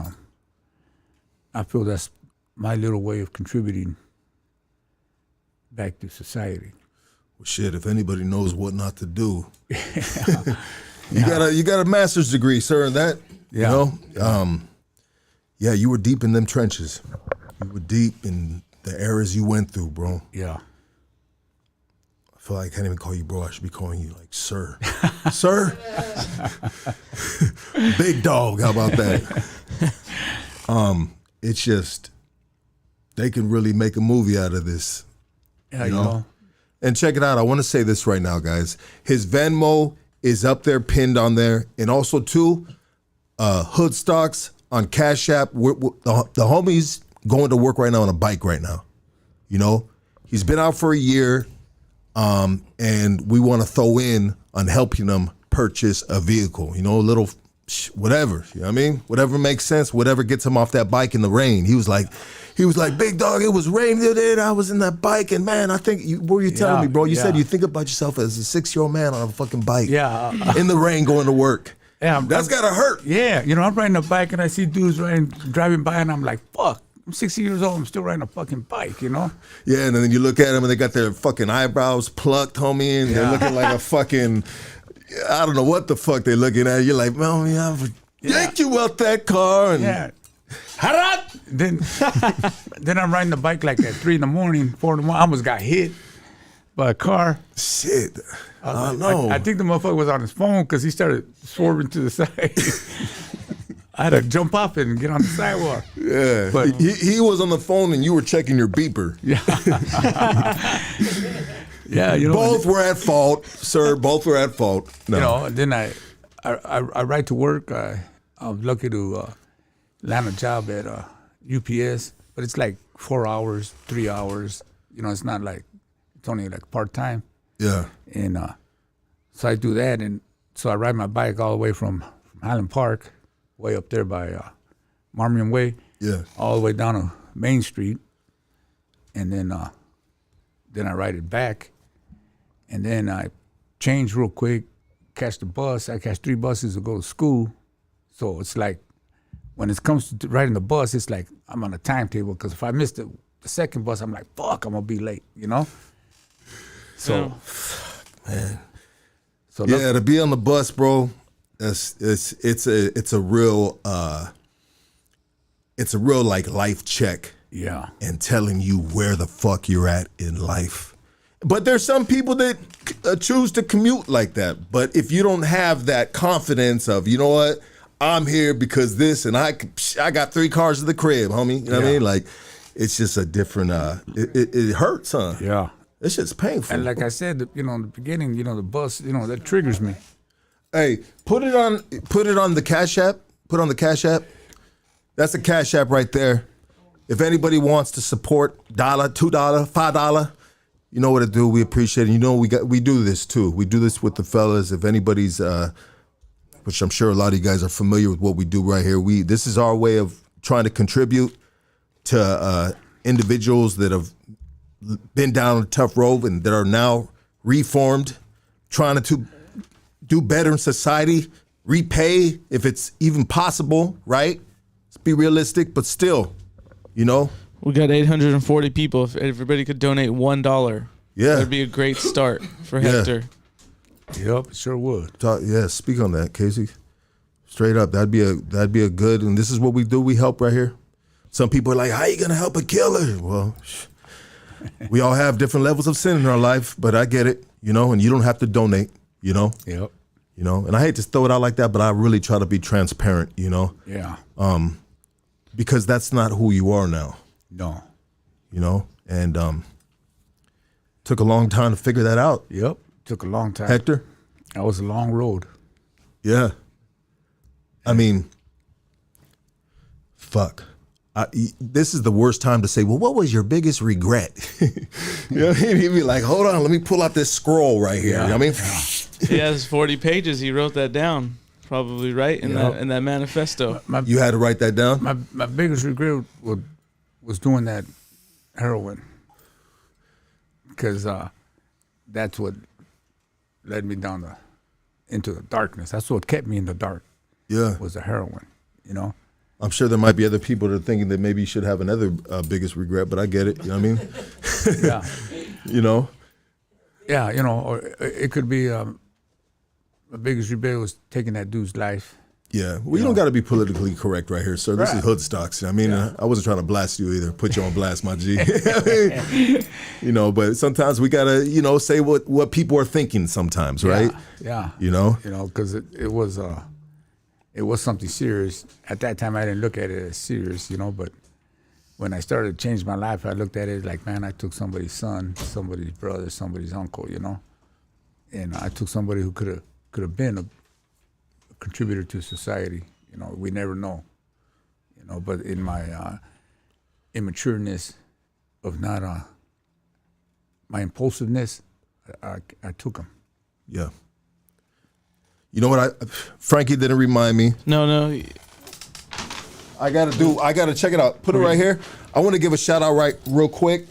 I feel that's my little way of contributing back to society. Well, shit, if anybody knows what not to do, you got a master's degree, sir, in that. Yeah. You know, Yeah, you were deep in them trenches. You were deep in the eras you went through, bro. Yeah. I feel like I can't even call you bro. I should be calling you like sir. Sir? Big dog, how about that? It's just, they can really make a movie out of this. Yeah, you know. And check it out. I want to say this right now, guys. His Venmo is up there, pinned on there. And also, too, Hood Stocks on Cash App. The homie's going to work right now on a bike right now. You know? He's been out for a year, and we want to throw in on helping him purchase a vehicle. You know, a little whatever. You know what I mean? Whatever makes sense, whatever gets him off that bike in the rain. He was like, big dog, it was raining the other day and I was in that bike and man, I think, what were you telling me, bro? You said you think about yourself as a 6-year-old man on a fucking bike. Yeah. In the rain going to work. Yeah. That's gotta hurt. Yeah. You know, I'm riding a bike and I see dudes driving by and I'm like, fuck, I'm 60 years old, I'm still riding a fucking bike, you know? Yeah, and then you look at them and they got their fucking eyebrows plucked, homie, and they're looking like a fucking, I don't know what the fuck they're looking at. You're like, man, I've yanked you out that car. And Yeah. Then I'm riding the bike like at 3 in the morning, 4 in the morning. I almost got hit by a car. Shit. I know. I think the motherfucker was on his phone because he started swerving to the side. I had to jump off it and get on the sidewalk. Yeah. But he was on the phone and you were checking your beeper. yeah. Yeah, you know. Both were at fault, sir. Both were at fault. No. You know, then I ride to work. I was lucky to land a job at UPS, but it's like 4 hours, 3 hours. You know, it's not like, it's only like part-time. Yeah. And so I do that, and so I ride my bike all the way from Highland Park, way up there by Marmion Way, all the way down to Main Street, and then I ride it back, and then I change real quick, catch the bus. I catch 3 buses to go to school, so it's like, when it comes to riding the bus, it's like I'm on a timetable, because if I miss the second bus, I'm like, fuck, I'm going to be late, you know? So, man. So yeah, to be on the bus, bro, it's a real like life check. Yeah. And telling you where the fuck you're at in life. But there's some people that choose to commute like that. But if you don't have that confidence of, you know what, I'm here because this, and I got 3 cars in the crib, homie. You know what I mean? Like, it's just a different. It hurts, huh? Yeah. This shit's painful. And like I said, you know, in the beginning, you know, the bus, you know, that triggers me. Hey, put it on the Cash App. Put on the Cash App. That's the Cash App right there. If anybody wants to support, $1, $2, $5, you know what to do. We appreciate it. You know we do this too. We do this with the fellas. If anybody's, which I'm sure a lot of you guys are familiar with what we do right here. This is our way of trying to contribute to individuals that have been down a tough road and that are now reformed, trying to do better in society, repay if it's even possible, right? Let's be realistic, but still, you know. We got 840 people. If everybody could donate $1, that'd be a great start for Hector. Yep, it sure would. Speak on that, Casey. Straight up, that'd be a good. And this is what we do. We help right here. Some people are like, "How you gonna help a killer?" Well, we all have different levels of sin in our life, but I get it, you know. And you don't have to donate, you know. Yep. You know, and I hate to throw it out like that, but I really try to be transparent, you know. Yeah. Because that's not who you are now. No. You know, and took a long time to figure that out. Yep. Took a long time. Hector? That was a long road. Yeah. I mean, fuck. This is the worst time to say, well, what was your biggest regret? You know what I mean? He'd be like, hold on, let me pull out this scroll right here. Yeah. You know what I mean? He has 40 pages. He wrote that down, probably, right? In that manifesto. You had to write that down? My biggest regret was doing that heroin. Because that's what led me down into the darkness. That's what kept me in the dark. Yeah. Was the heroin, you know? I'm sure there might be other people that are thinking that maybe you should have another biggest regret, but I get it. You know what I mean? Yeah. You know? Yeah, you know, or it could be my biggest regret was taking that dude's life. Yeah, well, you don't got to be politically correct right here, sir. This is Hood Stocks. I mean, I wasn't trying to blast you either, put you on blast, my G. You know, but sometimes we got to, you know, say what people are thinking sometimes, right? Yeah. You know? You know, because it was something serious. At that time, I didn't look at it as serious, you know, but when I started to change my life, I looked at it like, man, I took somebody's son, somebody's brother, somebody's uncle, you know? And I took somebody who could have been a contributor to society. You know, we never know. You know, but in my immatureness of not my impulsiveness, I took him. Yeah. You know what? Frankie didn't remind me. No. I gotta check it out. Put it right here. I want to give a shout out real quick.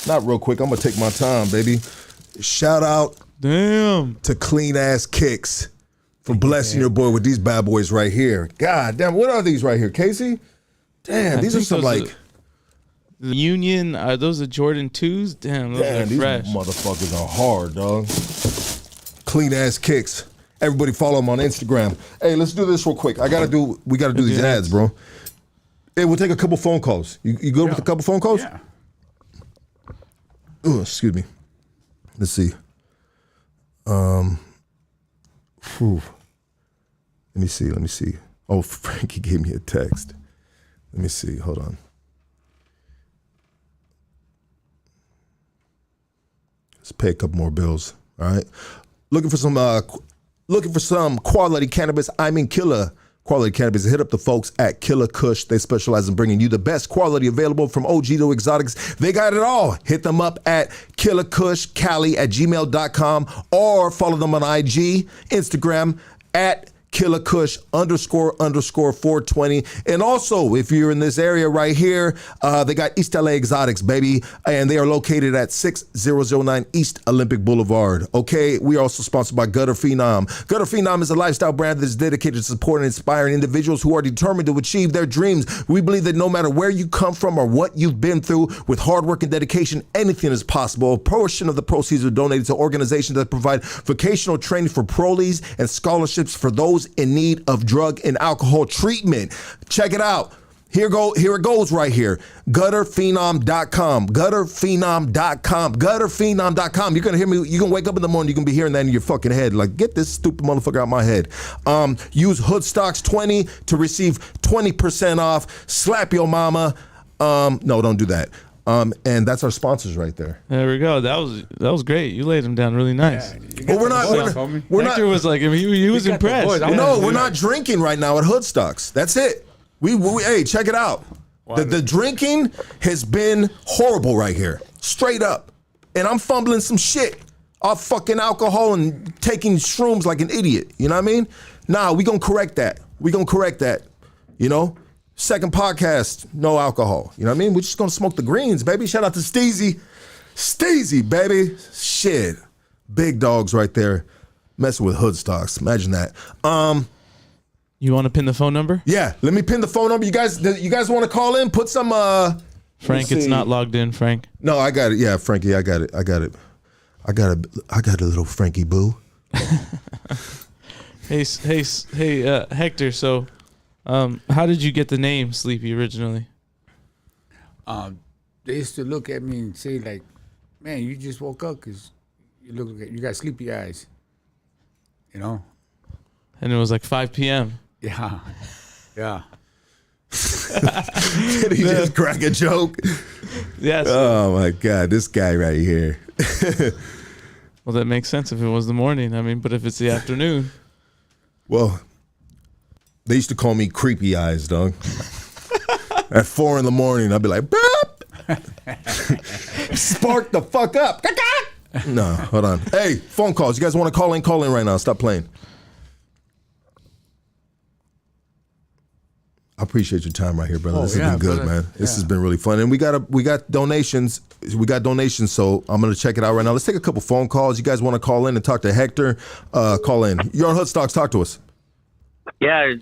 Not real quick. I'm gonna take my time, baby. Shout out to Clean Ass Kicks for blessing your boy with these bad boys right here. God damn, what are these right here, Casey? Damn, these are some like the Union. Are those the Jordan 2s? Damn, those are these fresh. motherfuckers are hard, dog. Clean Ass Kicks. Everybody follow them on Instagram. Hey, let's do this real quick. We gotta do these ads, bro. Hey, we'll take a couple phone calls. You good with a couple phone calls? Yeah. Oh, excuse me. Let's see. Let me see. Oh, Frankie gave me a text. Let me see. Hold on. Let's pay a couple more bills. All right. Looking for some quality cannabis. I'm in Killa Quality Cannabis. Hit up the folks at Killa Kush. They specialize in bringing you the best quality available from OG to exotics. They got it all. Hit them up at killakushcali@gmail.com or follow them on IG, Instagram at Killa Kush __420. And also, if you're in this area right here, they got East LA Exotics, baby. And they are located at 6009 East Olympic Boulevard. Okay, we are also sponsored by Gutter Phenom. Gutter Phenom is a lifestyle brand that is dedicated to supporting and inspiring individuals who are determined to achieve their dreams. We believe that no matter where you come from or what you've been through, with hard work and dedication, anything is possible. A portion of the proceeds are donated to organizations that provide vocational training for parolees and scholarships for those in need of drug and alcohol treatment. Check it out. Here it goes right here. Gutterphenom.com. Gutterphenom.com. Gutterphenom.com. You're gonna hear me. You're gonna wake up in the morning. You're gonna be hearing that in your fucking head. Like, get this stupid motherfucker out my head. Use Hoodstocks20 to receive 20% off. Slap your mama. No, don't do that. And that's our sponsors right there. There we go. That was great. You laid them down really nice. But we're not. Hector was like, he was impressed. No, we're not drinking right now at Hoodstocks. That's it. Hey, check it out. The drinking has been horrible right here, straight up. And I'm fumbling some shit off fucking alcohol and taking shrooms like an idiot. You know what I mean? Nah, we gonna correct that. You know. Second podcast, no alcohol. You know what I mean? We're just gonna smoke the greens, baby. Shout out to Steezy. Steezy, baby. Shit. Big dogs right there. Messing with Hoodstocks. Imagine that. You want to pin the phone number? Yeah, let me pin the phone number. You guys want to call in? Put some Frank, it's not logged in, Frank. No, I got it. Yeah, Frankie, I got it. I got a little Frankie boo. Hey, Hector, so how did you get the name Sleepy originally? They used to look at me and say, like, man, you just woke up because you got sleepy eyes, you know? And it was like 5 p.m. Yeah. Did he just crack a joke? Yes. Oh, my God, this guy right here. Well, that makes sense if it was the morning. I mean, but if it's the afternoon. Well, they used to call me Creepy Eyes, dog. At 4 a.m, I'd be like, boop! Spark the fuck up. No, hold on. Hey, phone calls. You guys want to call in? Call in right now. Stop playing. I appreciate your time right here, brother. This has been good, brother. Man. This has been really fun. And we got donations. So I'm gonna check it out right now. Let's take a couple phone calls. You guys want to call in and talk to Hector? Call in. You're on Hoodstocks. Talk to us. Yeah,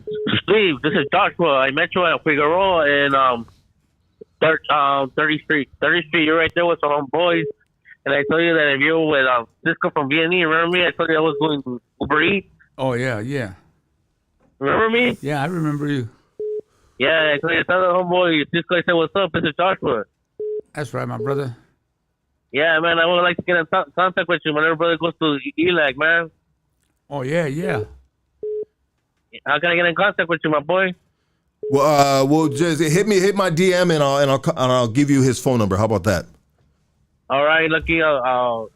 Steve, this is Joshua. I met you at Figueroa in 30th Street. 30th Street, you're right there with some homeboys. And I told you that if you were with Cisco from V&E, remember me? I told you I was doing Uber Eats. Oh, yeah. Remember me? Yeah, I remember you. Yeah, tell the homeboy. This guy said, "What's up? This is Joshua." That's right, my brother. Yeah, man. I would like to get in contact with you whenever brother goes to ELAC, man. Oh yeah. How can I get in contact with you, my boy? Well, just hit my DM and I'll give you his phone number. How about that? All right, Lucky. I'll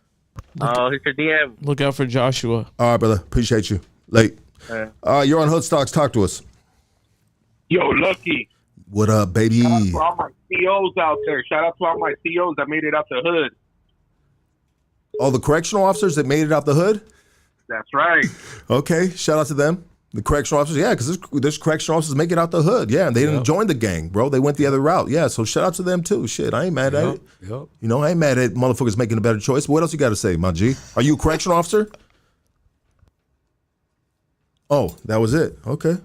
hit your DM. Look out for Joshua. All right, brother. Appreciate you. Late. You're on Hoodstocks. Talk to us. Yo, Lucky. What up, baby? Shout out to all my COs out there. Shout out to all my COs that made it out the hood. All the correctional officers that made it out the hood? That's right. Okay, shout out to them. The correctional officers, yeah, because there's correctional officers make it out the hood. Yeah, and they didn't join the gang, bro. They went the other route. Yeah, so shout out to them too. Shit, I ain't mad at it. Yep. You know, I ain't mad at motherfuckers making a better choice. What else you got to say, my G? Are you a correctional officer? Oh, that was it. Okay.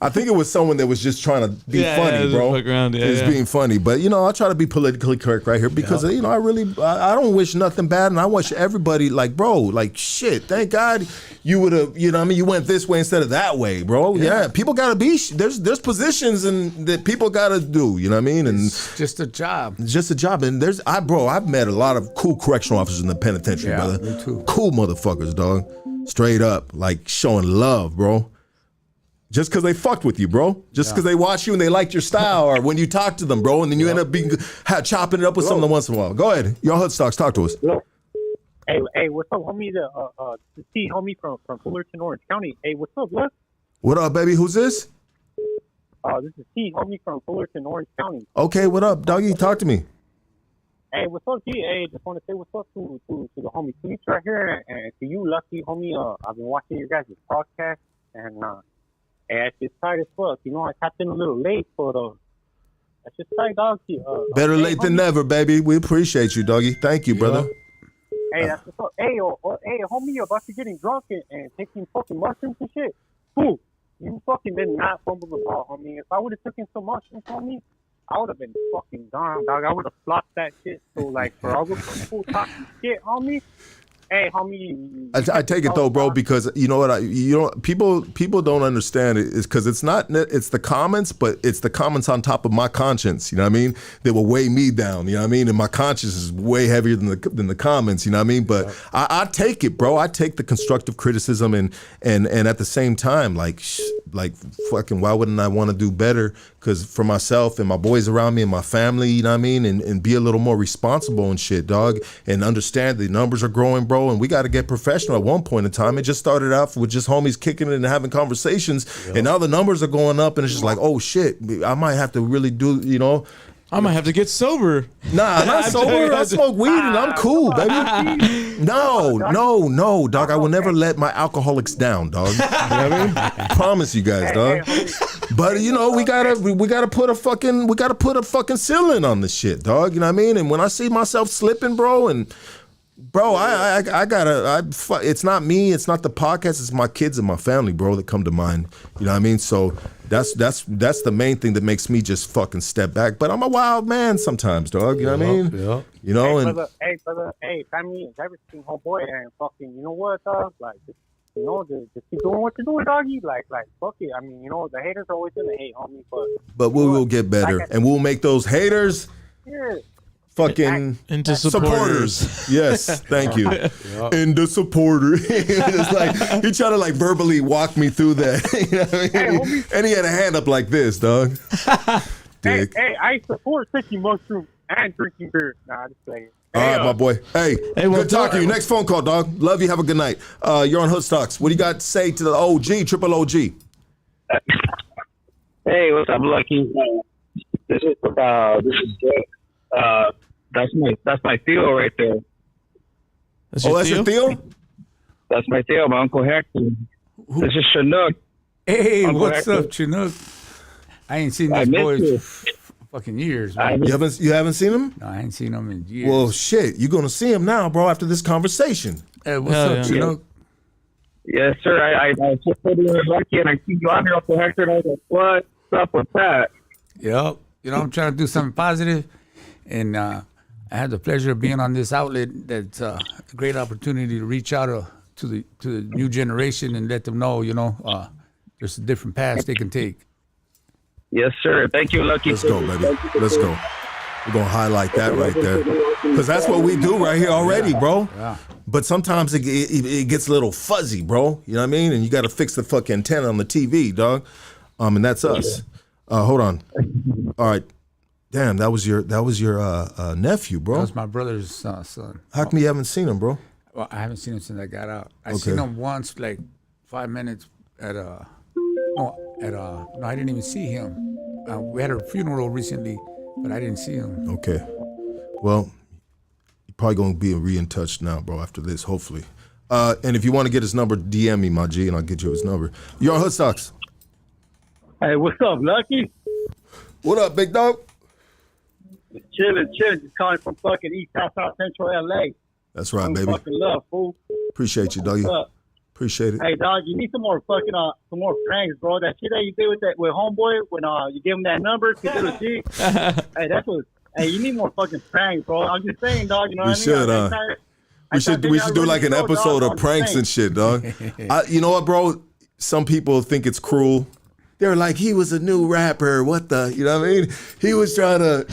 I think it was someone that was just trying to be funny, bro. Fuck around. It's being funny, but you know, I try to be politically correct right here because you know, I don't wish nothing bad, and I wish everybody like, bro, like shit. Thank God you would have, you know, what I mean, you went this way instead of that way, bro. Yeah, people gotta be. There's positions and that people gotta do. You know what I mean? And It's just a job. it's just a job. And I've met a lot of cool correctional officers in the penitentiary, Yeah, brother. me too. Cool motherfuckers, dog. Straight up, like showing love, bro. Just because they fucked with you, bro. Just because they watch you and they liked your style, or when you talk to them, bro, and then you end up chopping it up with someone once in a while. Go ahead, your Hoodstocks, talk to us. Hey, what's up, homie? The T homie from Fullerton, Orange County. Hey, what's up, look? What up, baby? Who's this? This is T homie from Fullerton, Orange County. Okay, what up, doggy? Talk to me. Hey, what's up, T? Hey, just want to say what's up to the homie Tweets right here, and to you, Lucky homie. I've been watching your guys' podcast, and it's just tight as fuck. You know, I tapped in a little late, but that's just tight, dog. Better late than never, baby. We appreciate you, doggy. Thank you, brother. Hey, that's what's up. Hey, hey, homie, you're about to getting drunk and taking fucking mushrooms and shit. Fool, you fucking did not fumble the ball, homie. If I would have taken some mushrooms, homie, I would have been fucking gone, dog. I would have flopped that shit. So, like, for all those people talking shit, homie. Hey, homie. I take it though, bro, because you know what? People don't understand it is because it's the comments, but it's the comments on top of my conscience. You know what I mean? That will weigh me down. You know what I mean? And my conscience is way heavier than the comments. You know what I mean? But I take it, bro. I take the constructive criticism and at the same time, like fucking, why wouldn't I want to do better? Because for myself and my boys around me and my family, you know what I mean? And be a little more responsible and shit, dog. And understand the numbers are growing, bro. And we got to get professional at one point in time. It just started out with just homies kicking it and having conversations. Yep. And now the numbers are going up and it's just like, oh shit, I might have to really do, you know. I might have to get sober. Nah, not sober. I smoke weed and I'm cool, baby. No, dog. I will never let my alcoholics down, dog. You know what I mean? Promise you guys, dog. But you know, we gotta put a fucking ceiling on this shit, dog. You know what I mean? And when I see myself slipping, bro, it's not me, it's not the podcast, it's my kids and my family, bro, that come to mind. You know what I mean? So that's the main thing that makes me just fucking step back. But I'm a wild man sometimes, dog. You know what I mean? Yeah. You know, hey, family is everything, homeboy, and fucking, you know what, dog? Like, you know, just keep doing what you're doing, doggy. Like, fuck it. I mean, you know, the haters are always gonna hate, homie, but we will get better, and we'll make those haters. Yeah. Fucking into supporters. Yes, thank you. Into supporter. It's like he tried to like verbally walk me through that. You know what I mean? And he had a hand up like this, dog. Dick. Hey, I support taking mushrooms and drinking beer. Nah, just saying. All right, my boy. Hey, good talking to you. Next phone call, dog. Love you. Have a good night. You're on Hoodstocks. What do you got to say to the OG, triple OG? Hey, what's up, Lucky? This is Jake. That's my Theo right there. That's your Theo? That's my Theo, my Uncle Hector. This is Chinook. Hey, Uncle what's Hector. up, Chinook? I ain't seen this boy fucking years, man. You haven't seen him? No, I ain't seen him in years. Well, shit, you're gonna see him now, bro. After this conversation. Hey, what's up, Chinook? Yes, sir. I just put you in Lucky, and I see you on here, Uncle Hector, and I was like, what's up with that? Yep. You know, I'm trying to do something positive, and I had the pleasure of being on this outlet. That's a great opportunity to reach out to the new generation and let them know, there's a different path they can take. Yes, sir. Thank you, Lucky. Let's go, baby. Let's go. We're going to highlight that right there. Because that's what we do right here already, bro. Yeah. But sometimes it gets a little fuzzy, bro. You know what I mean? And you got to fix the fucking antenna on the TV, dog. And that's us. Hold on. All right. Damn, that was your nephew, bro. That was my brother's son. How come you haven't seen him, bro? Well, I haven't seen him since I got out. I seen him once, like 5 minutes no, I didn't even see him. We had a funeral recently, but I didn't see him. Okay. Well, you're probably going to be in touch now, bro, after this, hopefully. And if you want to get his number, DM me, my G, and I'll get you his number. You're on Hoodstocks. Hey, what's up, Lucky? What up, big dog? Chilling. Just calling from fucking East South Central LA. That's right, baby. Fucking love, fool. Appreciate you, doggy. Appreciate it. Hey, dog, you need some more fucking some more pranks, bro. That shit that you did with homeboy when you give him that number to do the shit. Hey, that's what. Hey, you need more fucking pranks, bro. I'm just saying, dog. You know what I mean? We should do like an episode of pranks and shit, dog. You know what, bro? Some people think it's cruel. They're like, he was a new rapper. What the? You know what I mean? He was trying to.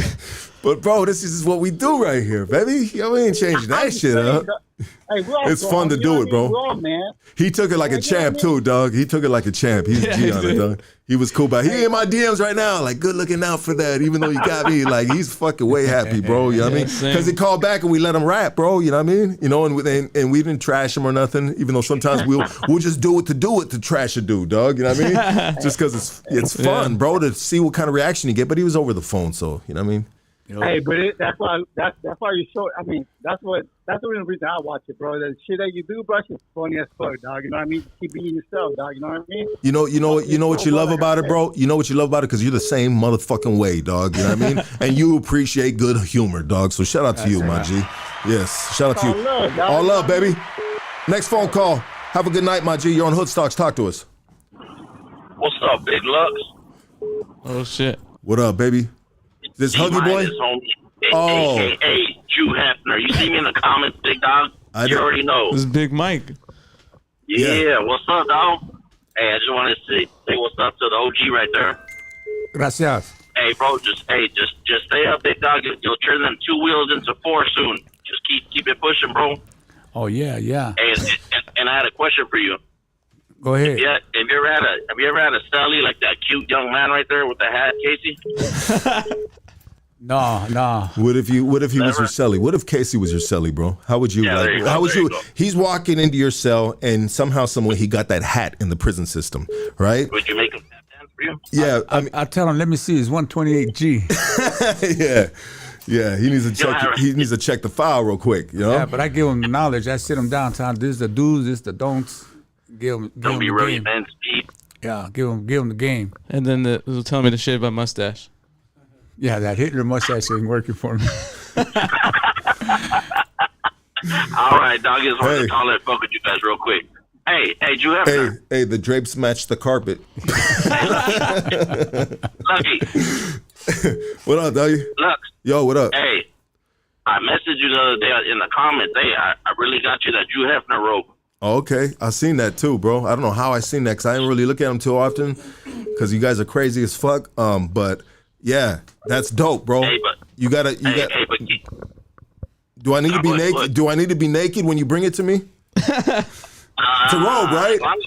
But bro, this is what we do right here, baby. You know, we ain't changing that shit up. Hey, it's fun to do it, bro. Man. He took it like a champ too, dog. He took it like a champ. He's G on it, dog. He was cool, but he in my DMs right now, like good looking out for that. Even though you got me, like he's fucking way happy, bro. You know what I mean? Because he called back and we let him rap, bro. You know what I mean? You know, and we didn't trash him or nothing. Even though sometimes we'll just do it to trash a dude, dog. You know what I mean? Just because it's fun, bro, to see what kind of reaction you get. But he was over the phone, so you know what I mean? Hey, but that's why you show. I mean, that's the only reason I watch it, bro. The shit that you do, bro, it's funny as fuck, dog. You know what I mean? Keep being yourself, dog. You know what I mean? You know what you love about it, bro. You know what you love about it because you're the same motherfucking way, dog. You know what I mean? And you appreciate good humor, dog. So shout out to you, my G. Yes, shout out to you. All love, baby. Next phone call. Have a good night, my G. You're on Hoodstocks. Talk to us. What's up, Big Lux? Oh shit. What up, baby? This Huggy Boy? AKA Jew Hefner. You see me in the comments, big dog? You already know. This is Big Mike. Yeah, what's up, dog? Hey, I just wanted to say what's up to the OG right there. Gracias. Hey, bro, just stay up, big dog. You'll turn them 2 wheels into 4 soon. Just keep it pushing, bro. Oh yeah. Hey, and I had a question for you. Go ahead. Yeah, have you ever had a celly like that cute young man right there with the hat, Casey? No. What if he was your celly? What if Casey was your celly, bro? How would you how would you he's walking into your cell and somehow, some way he got that hat in the prison system, right? Would you make him dance for you? Yeah. I tell him, let me see his 128G. Yeah, he needs to check the file real quick, you know? Yeah, but I give him the knowledge. I sit him down, tell him this is the do's, this is the don'ts. Don't be really man speed. Yeah, give him the game. And then they'll tell me to shave my mustache. Yeah, that Hitler mustache ain't working for me. All right, dog. I just wanted to call and fuck with you guys real quick. Hey, Jew Hefner. Hey, the drapes match the carpet. Lucky. What up, doggy? Lux. Yo, what up? Hey, I messaged you the other day in the comments. Hey, I really got you that Jew Hefner robe. Oh, okay, I seen that too, bro. I don't know how I seen that because I didn't really look at them too often because you guys are crazy as fuck. But yeah, that's dope, bro. Hey, but you gotta. Do I need to be naked? Do I need to be naked when you bring it to me? It's a robe, right? Long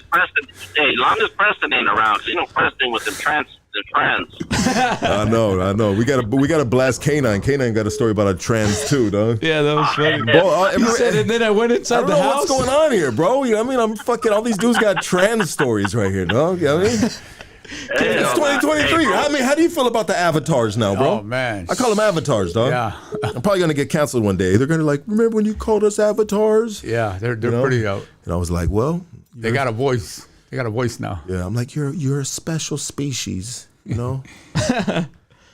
as Preston ain't around, cause you know Preston with the trans. I know. We gotta blast K9. K9 got a story about a trans too, dog. Yeah, that was funny. Bro, He said, and then I went inside the house. What's going on here, bro? You know what I mean? I'm fucking. All these dudes got trans stories right here, dog. You know what I mean? It's 2023. I mean, how do you feel about the avatars now, bro? Oh man, I call them avatars, dog. Yeah, I'm probably gonna get canceled one day. They're gonna like, remember when you called us avatars? Yeah, they're pretty out. And I was like, well, they got a voice. They got a voice now. Yeah, I'm like, you're a special species, you know.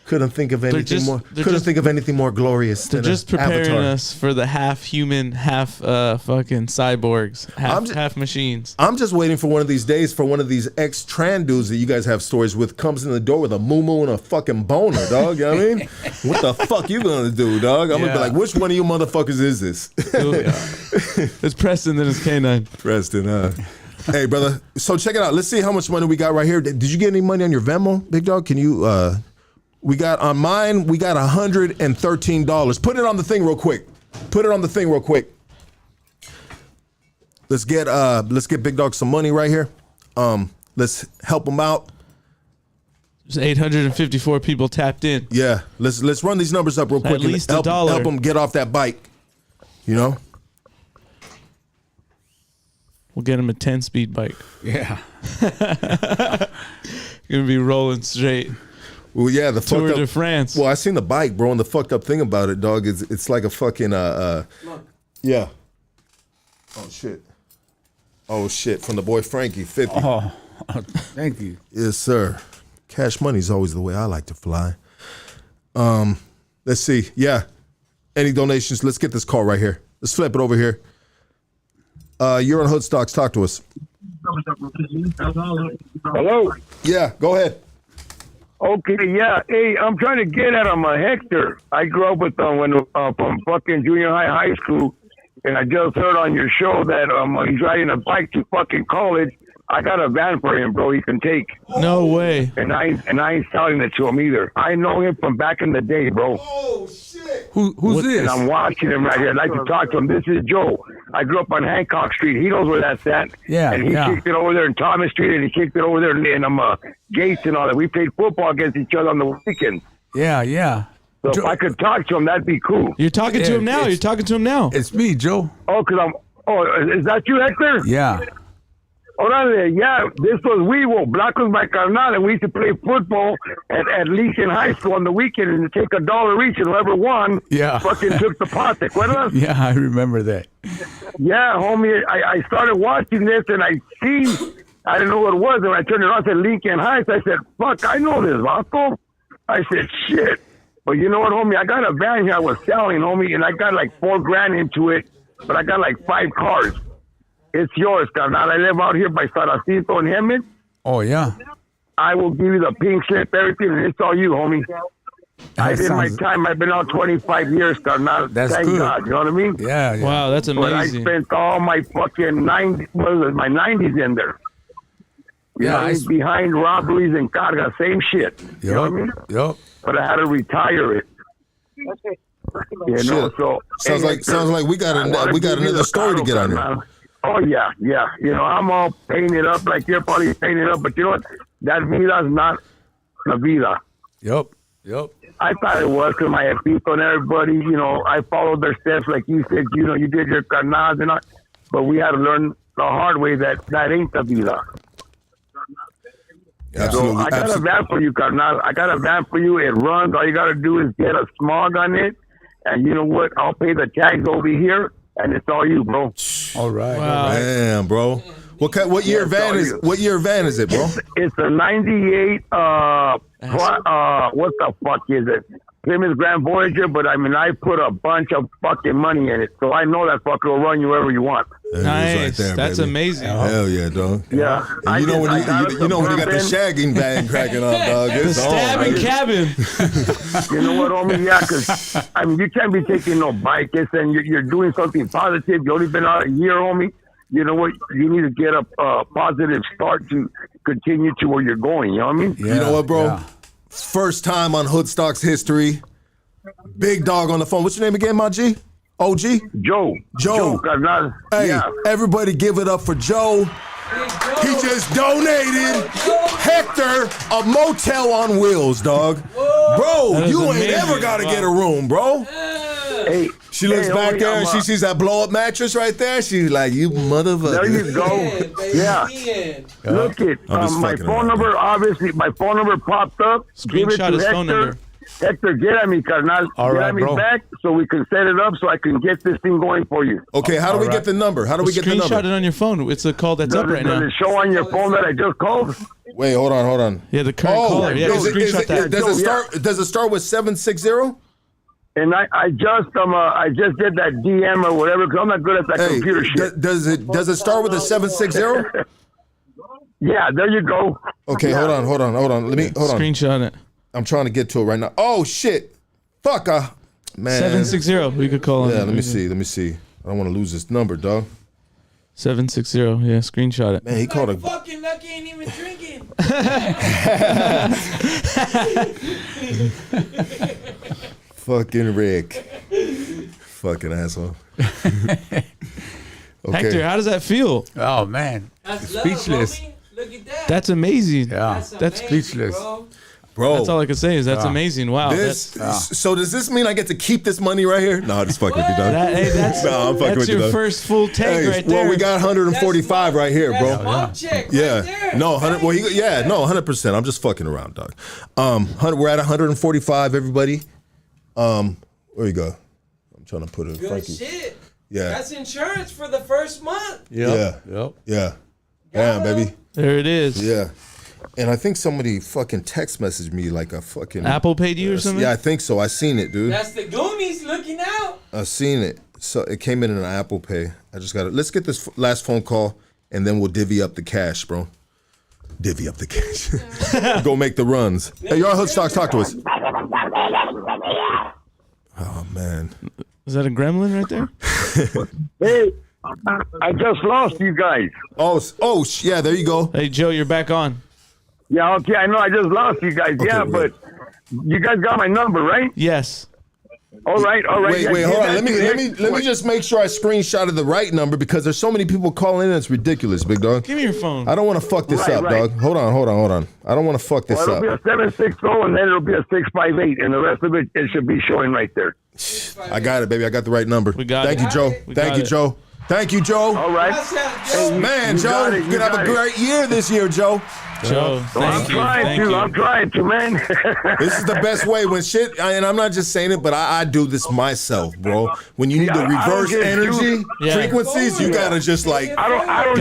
Couldn't think of anything more. Couldn't think of anything more glorious. They're than just preparing Avatar. us for the half human, half fucking cyborgs, half machines. I'm just waiting for one of these days for one of these ex-trans dudes that you guys have stories with comes in the door with a moo and a fucking boner, dog. You know what I mean? What the fuck you gonna do, dog? I'm gonna be like, which one of you motherfuckers is this? It's Preston, then it's K9. Preston, Hey, brother. So check it out. Let's see how much money we got right here. Did you get any money on your Venmo, big dog? Can you? We got on mine. We got $113. Put it on the thing real quick. Let's get Big Dog some money right here. Let's help him out. There's 854 people tapped in. Yeah. Let's run these numbers up real quick. At least help, $1. Help him get off that bike. You know. We'll get him a 10-speed bike. Yeah. Gonna be rolling straight. Well, yeah, the Tour fucked de up, France. Well, I seen the bike, bro, and the fucked up thing about it, dog, is it's like a fucking yeah. Oh shit, from the boy Frankie, 50. Oh, thank you. Yes, sir. Cash money's always the way I like to fly. Let's see. Yeah. Any donations? Let's get this call right here. Let's flip it over here. You're on Hood Stocks. Talk to us. Hello. Yeah, go ahead. Okay, yeah. Hey, I'm trying to get at him, Hector. I grew up with him from fucking junior high school, and I just heard on your show that he's riding a bike to fucking college. I got a van for him, bro. He can take. No way. And I ain't selling it to him either. I know him from back in the day, bro. Oh shit. Who's this? And I'm watching him right here. I'd like to talk to him. This is Joe. I grew up on Hancock Street. He knows where that's at. Yeah, and he kicked it over there in Thomas Street, and he kicked it over there in Gates and all that. We played football against each other on the weekend. Yeah. So if I could talk to him, that'd be cool. You're talking to him now. You're talking to him now. It's me, Joe. Oh, is that you, Hector? Yeah. Orale, yeah, this was Weevo. Black was my carnal, and we used to play football at least in high school on the weekend and take $1 each, and whoever won fucking took the pot. ¿Te acuerdas? Yeah, I remember that. Yeah, homie, I started watching this, and I didn't know what it was, and I turned it on, I said Lincoln Heights. I said, fuck, I know this, Vato. I said, shit. But you know what, homie, I got a van here I was selling, homie, and I got like $4,000 into it, but I got like 5 cars. It's yours, carnal. I live out here by Saracito and Hemet. Oh, yeah. I will give you the pink slip, everything, and it's all you, homie. I did my time. I've been out 25 years, carnal. That's Thank good. God, you know what I mean? Yeah. Wow, that's But I amazing. spent all my fucking 90s in there. Yeah, Behind robberies and carga, same shit. You know what I mean? Yep. But I had to retire it. You know, so Sounds like we got another story to get on here. Oh yeah. You know, I'm all painted up like you're probably painted up, but you know what? That vida's not la vida. Yep. I thought it was because my Epito and everybody, you know, I followed their steps like you said. You know, you did your carnals and all, but we had to learn the hard way that ain't the vida. Absolutely. So I got a van for you, carnal. I got a van for you. It runs. All you got to do is get a smog on it. And you know what? I'll pay the tags over here, and it's all you, bro. All right. Wow. Damn, bro. What year van is it, bro? It's a 98, what the fuck is it? Plymouth Grand Voyager, but I mean, I put a bunch of fucking money in it, so I know that fucker will run you wherever you want. There it is Nice. right there, That's baby. amazing. Hell yeah, dog. Yeah. And you know when you got the shagging bag cracking up, dog. The It's on. stabbing cabin. You know what, homie? Yeah, because, I mean, you can't be taking no bike. And you're doing something positive. You only been out a year, homie. You know what? You need to get a positive start to continue to where you're going. You know what I mean? Yeah, You know what, bro? yeah. First time on Hoodstock's history. Big dog on the phone. What's your name again, my G? OG? Joe. Carnal. Hey, Yeah. everybody give it up for Joe. He just donated Hector a motel on wheels, dog. Bro, That is you ain't amazing. ever got to get a room, bro. Hey, She looks back homie, there and she I'm, sees that blow-up mattress right there. She's like, you motherfucker. there you go. Yeah. Look it. I'm just My fucking phone around, number, obviously, my phone number popped up. Give it Screenshot to his Hector. phone number. Hector, get at me, carnal. All get right, at me bro. back so we can set it up so I can get this thing going for you. Okay, how do we get the number? How do we get the Screenshot number? it on your phone. It's a call that's up right Does now. it show on your phone that I just called? Wait, hold on. Yeah, the current caller. Yeah, screenshot that. Does it start with 760? And I just did that DM or whatever because I'm not good at that computer shit. Does it start with a 760? Yeah, there you go. Okay, hold on. Hold on. Screenshot it. I'm trying to get to it right now. Oh shit! Fuck, man. 760. We could call him. Yeah, let me see. I don't want to lose this number, dog. 760. Yeah, screenshot it. Man, he called a fucking lucky ain't even drinking. fucking Rick. Fucking asshole. Okay. Hector, how does that feel? Oh man, That's speechless. love, homie. Look at that. That's amazing. Yeah, That's amazing, speechless. Bro, That's all I can say is that's amazing. Wow. So does this mean I get to keep this money right here? No, just fucking with you, dog. That's I'm fucking that's with you, your dog. first full tank right there. Well, we got 145 right here, bro. That's mom check right Yeah, there. no, 100. Well, 100%. I'm just fucking around, dog. We're at 145, everybody. Where you go? I'm trying to put it. Good Frankie. shit. Yeah. That's insurance for the first month. Yeah. Damn, baby. There it is. Yeah. And I think somebody fucking text messaged me like a fucking Apple paid you or something? Yeah, I think so. I seen it, dude. That's the Goonies looking out. I seen it. So it came in an Apple Pay. I just got it. Let's get this last phone call, and then we'll divvy up the cash, bro. Divvy up the cash. Go make the runs. Hey, y'all Hoodstocks, talk to us. Oh man. Is that a gremlin right there? Hey, I just lost you guys. Yeah, there you go. Hey, Joe, you're back on. Yeah, okay, I know I just lost you guys. Okay, but you guys got my number, right? Yes. All right. Wait, Yeah, hold on. that Let me just make sure I screenshotted the right number because there's so many people calling in. It's ridiculous, big dog. Give me your phone. I don't want to fuck this up, dog. Hold on. I don't want to fuck this Well, up. it'll be a 760 and then it'll be a 658, and the rest of it should be showing right there. I got it, baby. I got the right number. We got Thank it. you, Joe. We Thank got you, it. Joe. Thank you, Joe. All right. Man, You Joe, got it, you're you gonna have a got it. great year this year, Joe. Joe, thank you. I'm trying to, man. This is the best way when shit, and I'm not just saying it, but I do this myself, bro. When you need to reverse energy frequencies, you gotta just like, I don't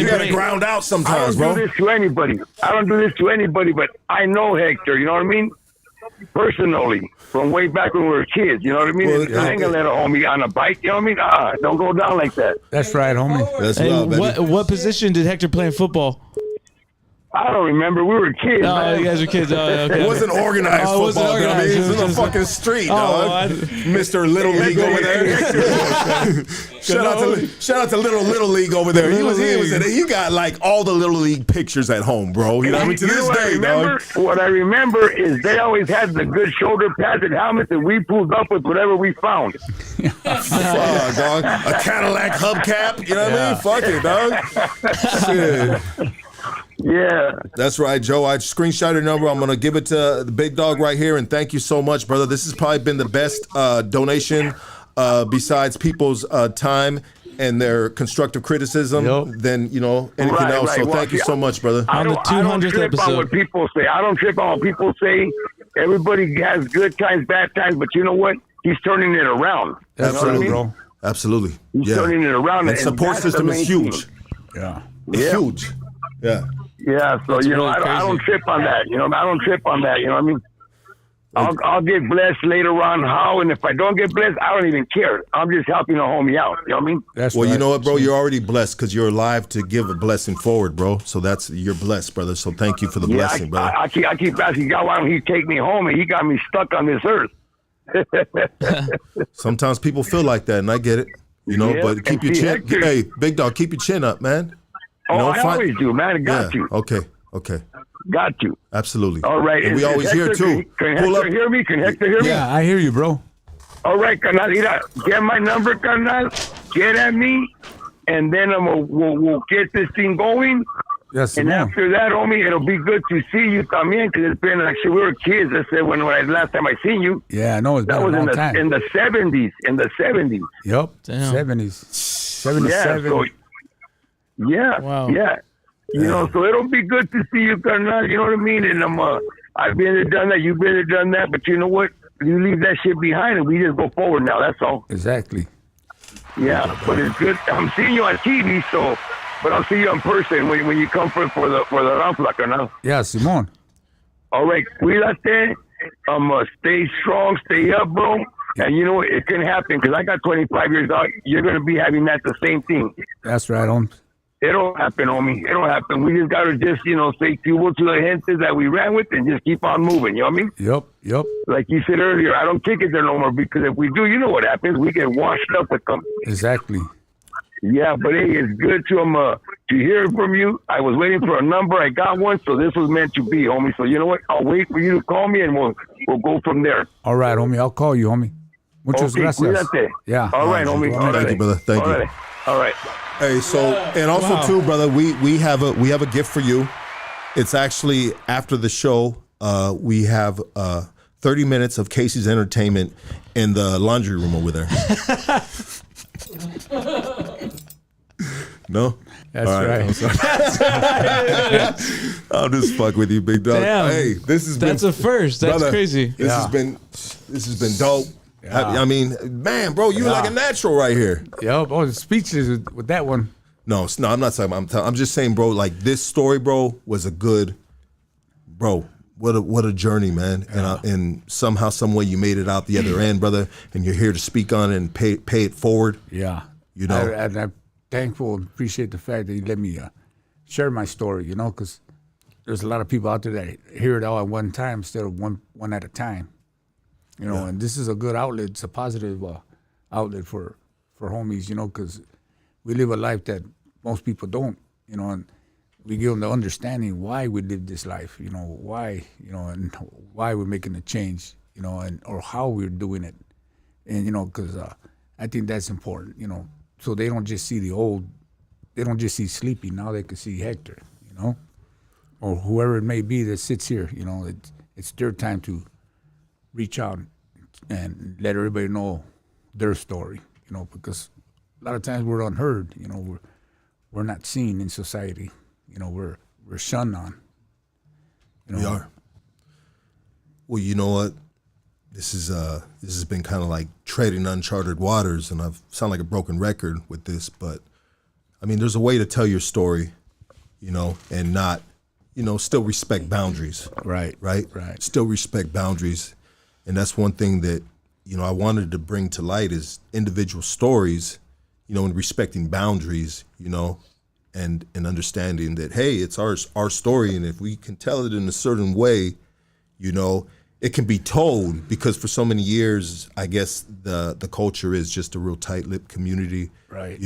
you gotta ground out sometimes, bro. I don't do this to anybody. But I know Hector, you know what I mean? Personally, from way back when we were kids, you know what I mean? Well, I ain't gonna let a homie on a bike, you know what I mean? Don't go down like that. That's right, homie. That's Hey, love, baby. what position did Hector play in football? I don't remember. We were kids, Oh, man. you guys were kids. Oh, okay. It wasn't organized Oh, it wasn't football, organized. dummy. It's in It the was fucking street, Oh, dog. Mr. Little League over there. Shout out to Little League over there. He got like all the Little League pictures at home, bro. You know what I mean? To this day, dog. What I remember is they always had the good shoulder pads and helmets, and we pulled up with whatever we found. Fuck, dog. A Cadillac hubcap. You know what I mean? Fuck it, dog. Shit. Yeah. That's right, Joe. I screenshot your number. I'm going to give it to the big dog right here. And thank you so much, brother. This has probably been the best donation besides people's time and their constructive criticism than, anything else. Right. So Well, thank you so much, brother. On the 200th trip on episode. what people say. I don't trip on what people say. Everybody has good times, bad times, but you know what? He's turning it around. That's You know what I right, mean? bro. Absolutely. He's turning it around. And support that's the system is main huge. thing. Yeah. It's huge. Yeah. Yeah, so That's you know, really I don't crazy. trip on that. You know, I don't trip on that. You know what I mean? I'll get blessed later on. How? And if I don't get blessed, I don't even care. I'm just helping a homie out. You know what I mean? That's Well, right. you know what, bro? You're already blessed because you're alive to give a blessing forward, bro. So you're blessed, brother. So thank you for the blessing, brother. I keep asking God, why don't He take me home? And He got me stuck on this earth. Sometimes people feel like that, and I get it. But and keep your see, chin. Hector- Hey, big dog, keep your chin up, man. I always do, man. Got you. Okay. Got you. Absolutely. All right. And we always hear Hector, too. Can Pull Hector up. hear me? Can Hector hear me? Yeah, I hear you, bro. All right, carnal. Mira, get my number, carnal. Get at me, and then we'll get this thing going. Yes, And man. after that, homie, it'll be good to see you también, because it's been actually we were kids. I said when last time I seen you, Yeah, I know it's been that a was long time. in the 70s. In the 70s. Yep. Damn. 70s. 77. Yeah. So, yeah. Wow. Yeah. You know, so it'll be good to see you, carnal. You know what I mean? And I've been there, done that. You've been there, done that. But you know what? You leave that shit behind, and we just go forward now. That's all. Exactly. Yeah, but it's good. I'm seeing you on TV, so but I'll see you in person when you come for the round flacker now. Yeah, Simon. All right, cuídate. Stay strong, stay up, bro. And you know what? It can happen because I got 25 years out. You're gonna be having that the same thing. That's right, Holmes. It'll happen, homie. It'll happen. We just gotta just, say cubo to the gentes that we ran with and just keep on moving. You know what I mean? Yep. Like you said earlier, I don't kick it there no more because if we do, you know what happens? We get washed up with them. Exactly. Yeah, but hey, it's good to hear from you. I was waiting for a number. I got one, so this was meant to be, homie. So you know what? I'll wait for you to call me, and we'll go from there. All right, homie. I'll call you, homie. Muchas gracias. Cuídate. Yeah. All right, homie. Thank you, brother. Thank you. All right. Hey, so and also too, brother, we have a gift for you. It's actually after the show. We have 30 minutes of Casey's entertainment in the laundry room over there. No? That's All right. I'm sorry. I'll just fuck with you, big dog. Damn. Hey, That's a first. That's brother, crazy. This has been dope. Yeah. I mean, man, bro, you're like a natural right here. Yep. Oh, speechless with that one. No, I'm not saying. I'm just saying, bro. Like this story, bro, was a good, bro. What a journey, man. Yeah. And somehow, some way, you made it out the other end, brother. And you're here to speak on it and pay it forward. Yeah. You know, I'm thankful and appreciate the fact that you let me share my story. Because there's a lot of people out there that hear it all at one time instead of one at a time. And this is a good outlet. It's a positive outlet for homies. Because we live a life that most people don't. And we give them the understanding why we live this life. Why. And why we're making a change. Or how we're doing it. And because I think that's important. So they don't just see the old. They don't just see Sleepy. Now they can see Hector. Or whoever it may be that sits here. It's their time to reach out and let everybody know their story, because a lot of times we're unheard, we're not seen in society, we're shunned on. We are. Well, you know what? This has been kind of like treading uncharted waters, and I've sound like a broken record with this, but I mean, there's a way to tell your story, and not, still respect boundaries. Right. Still respect boundaries. And that's one thing that, I wanted to bring to light is individual stories, and respecting boundaries, and understanding that, hey, it's our story. And if we can tell it in a certain way, it can be told, because for so many years, I guess the culture is just a real tight-lipped community, right?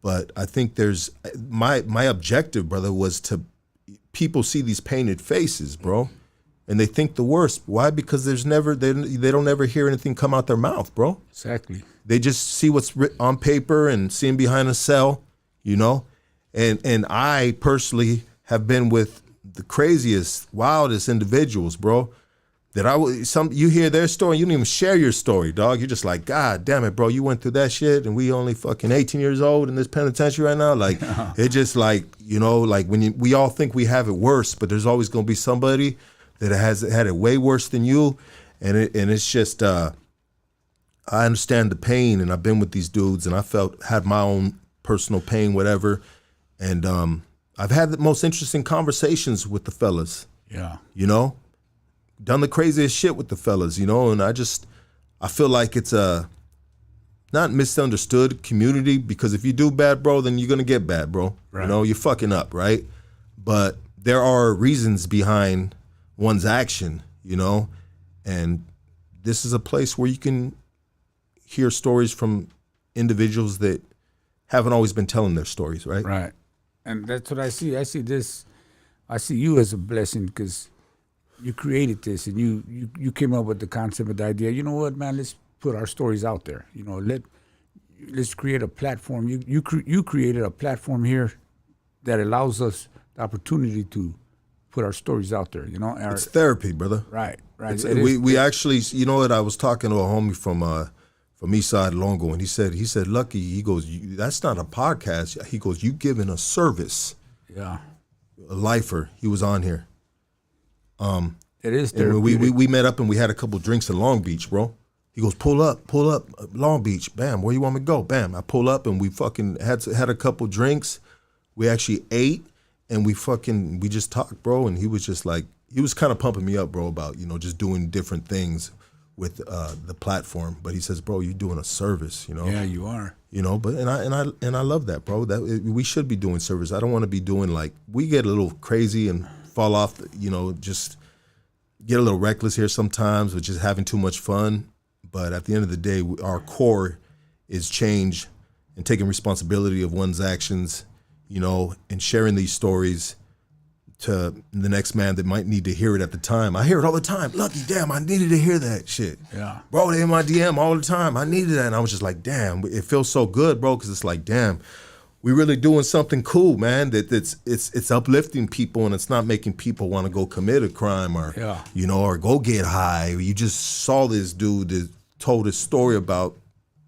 But I think there's my objective, brother, was to people see these painted faces, bro, and they think the worst. Why? Because there's never they don't ever hear anything come out their mouth, bro. Exactly. They just see what's written on paper and seeing behind a cell, And I personally have been with the craziest, wildest individuals, bro. That you hear their story, you don't even share your story, dog. You're just like, God damn it, bro, you went through that shit, and we only fucking 18 years old in this penitentiary right now. Like, it just like, like when we all think we have it worse, but there's always gonna be somebody that has had it way worse than you, and it's just, I understand the pain, and I've been with these dudes, and I had my own personal pain, whatever, and I've had the most interesting conversations with the fellas. Yeah. Done the craziest shit with the fellas, and I feel like it's a not misunderstood community, because if you do bad, bro, then you're gonna get bad, bro. Right. You're fucking up, right? But there are reasons behind one's action, and this is a place where you can hear stories from individuals that haven't always been telling their stories, right? Right. And that's what I see. I see you as a blessing, because you created this, and you came up with the concept of the idea. You know what, man? Let's put our stories out there. Let's create a platform. You created a platform here that allows us the opportunity to put our stories out there. It's therapy, brother. Right. We actually, I was talking to a homie from Eastside Longo, and he said, Lucky, he goes, that's not a podcast. He goes, you giving a service. Yeah. A lifer. He was on here. It is. And we met up and we had a couple drinks in Long Beach, bro. He goes, pull up, Long Beach. Bam, where you want me to go? Bam, I pull up and we fucking had a couple drinks. We actually ate and we just talked, bro. And he was just like, he was kind of pumping me up, bro, about, you know, just doing different things with the platform. But he says, bro, you're doing a service, you know? Yeah, you are. You know, but and I love that, bro. We should be doing service. I don't want to be doing like, we get a little crazy and fall off, you know, just get a little reckless here sometimes with just having too much fun. But at the end of the day, our core is change and taking responsibility of one's actions, you know, and sharing these stories to the next man that might need to hear it at the time. I hear it all the time. Lucky, damn, I needed to hear that shit. Yeah. Bro, they in my DM all the time. I needed that. And I was just like, damn, it feels so good, bro, because it's like, damn, we really doing something cool, man, it's uplifting people and it's not making people want to go commit a crime or, you know, or go get high. You just saw this dude that told his story about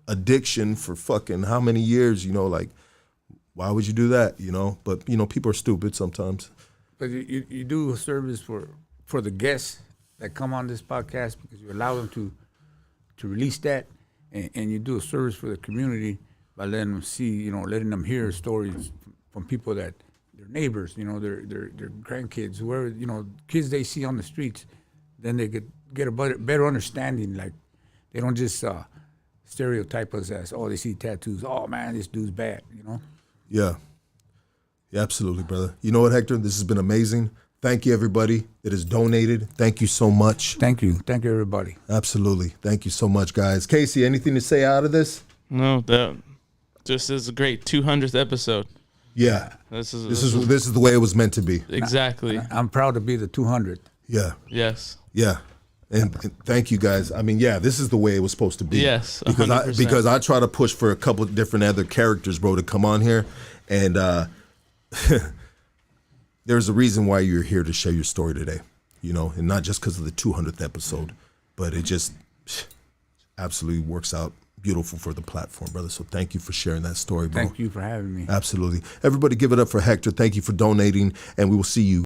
addiction for fucking how many years, you know, like, why would you do that, you know? But, you know, people are stupid sometimes. But you do a service for the guests that come on this podcast because you allow them to release that, and you do a service for the community by letting them see, you know, letting them hear stories from people that their neighbors, you know, their grandkids, whoever, you know, kids they see on the streets. Then they get a better understanding. Like they don't just stereotype us as, oh, they see tattoos. Oh man, this dude's bad, you know. Yeah. Yeah, absolutely, brother. You know what, Hector? This has been amazing. Thank you, everybody that has donated. Thank you so much. Thank you. Thank you, everybody. Absolutely. Thank you so much, guys. Casey, anything to say out of this? No, that just is a great 200th episode. Yeah. This is the way it was meant to be. Exactly. I'm proud to be the 200th. Yeah. Yes. Yeah. And thank you, guys. I mean, yeah, this is the way it was supposed to be. Yes, 100%. Because I try to push for a couple of different other characters, bro, to come on here. And there's a reason why you're here to share your story today, you know, and not just because of the 200th episode, but it just absolutely works out beautiful for the platform, brother. So thank you for sharing that story, bro. Thank you for having me. Absolutely. Everybody give it up for Hector. Thank you for donating, and we will see you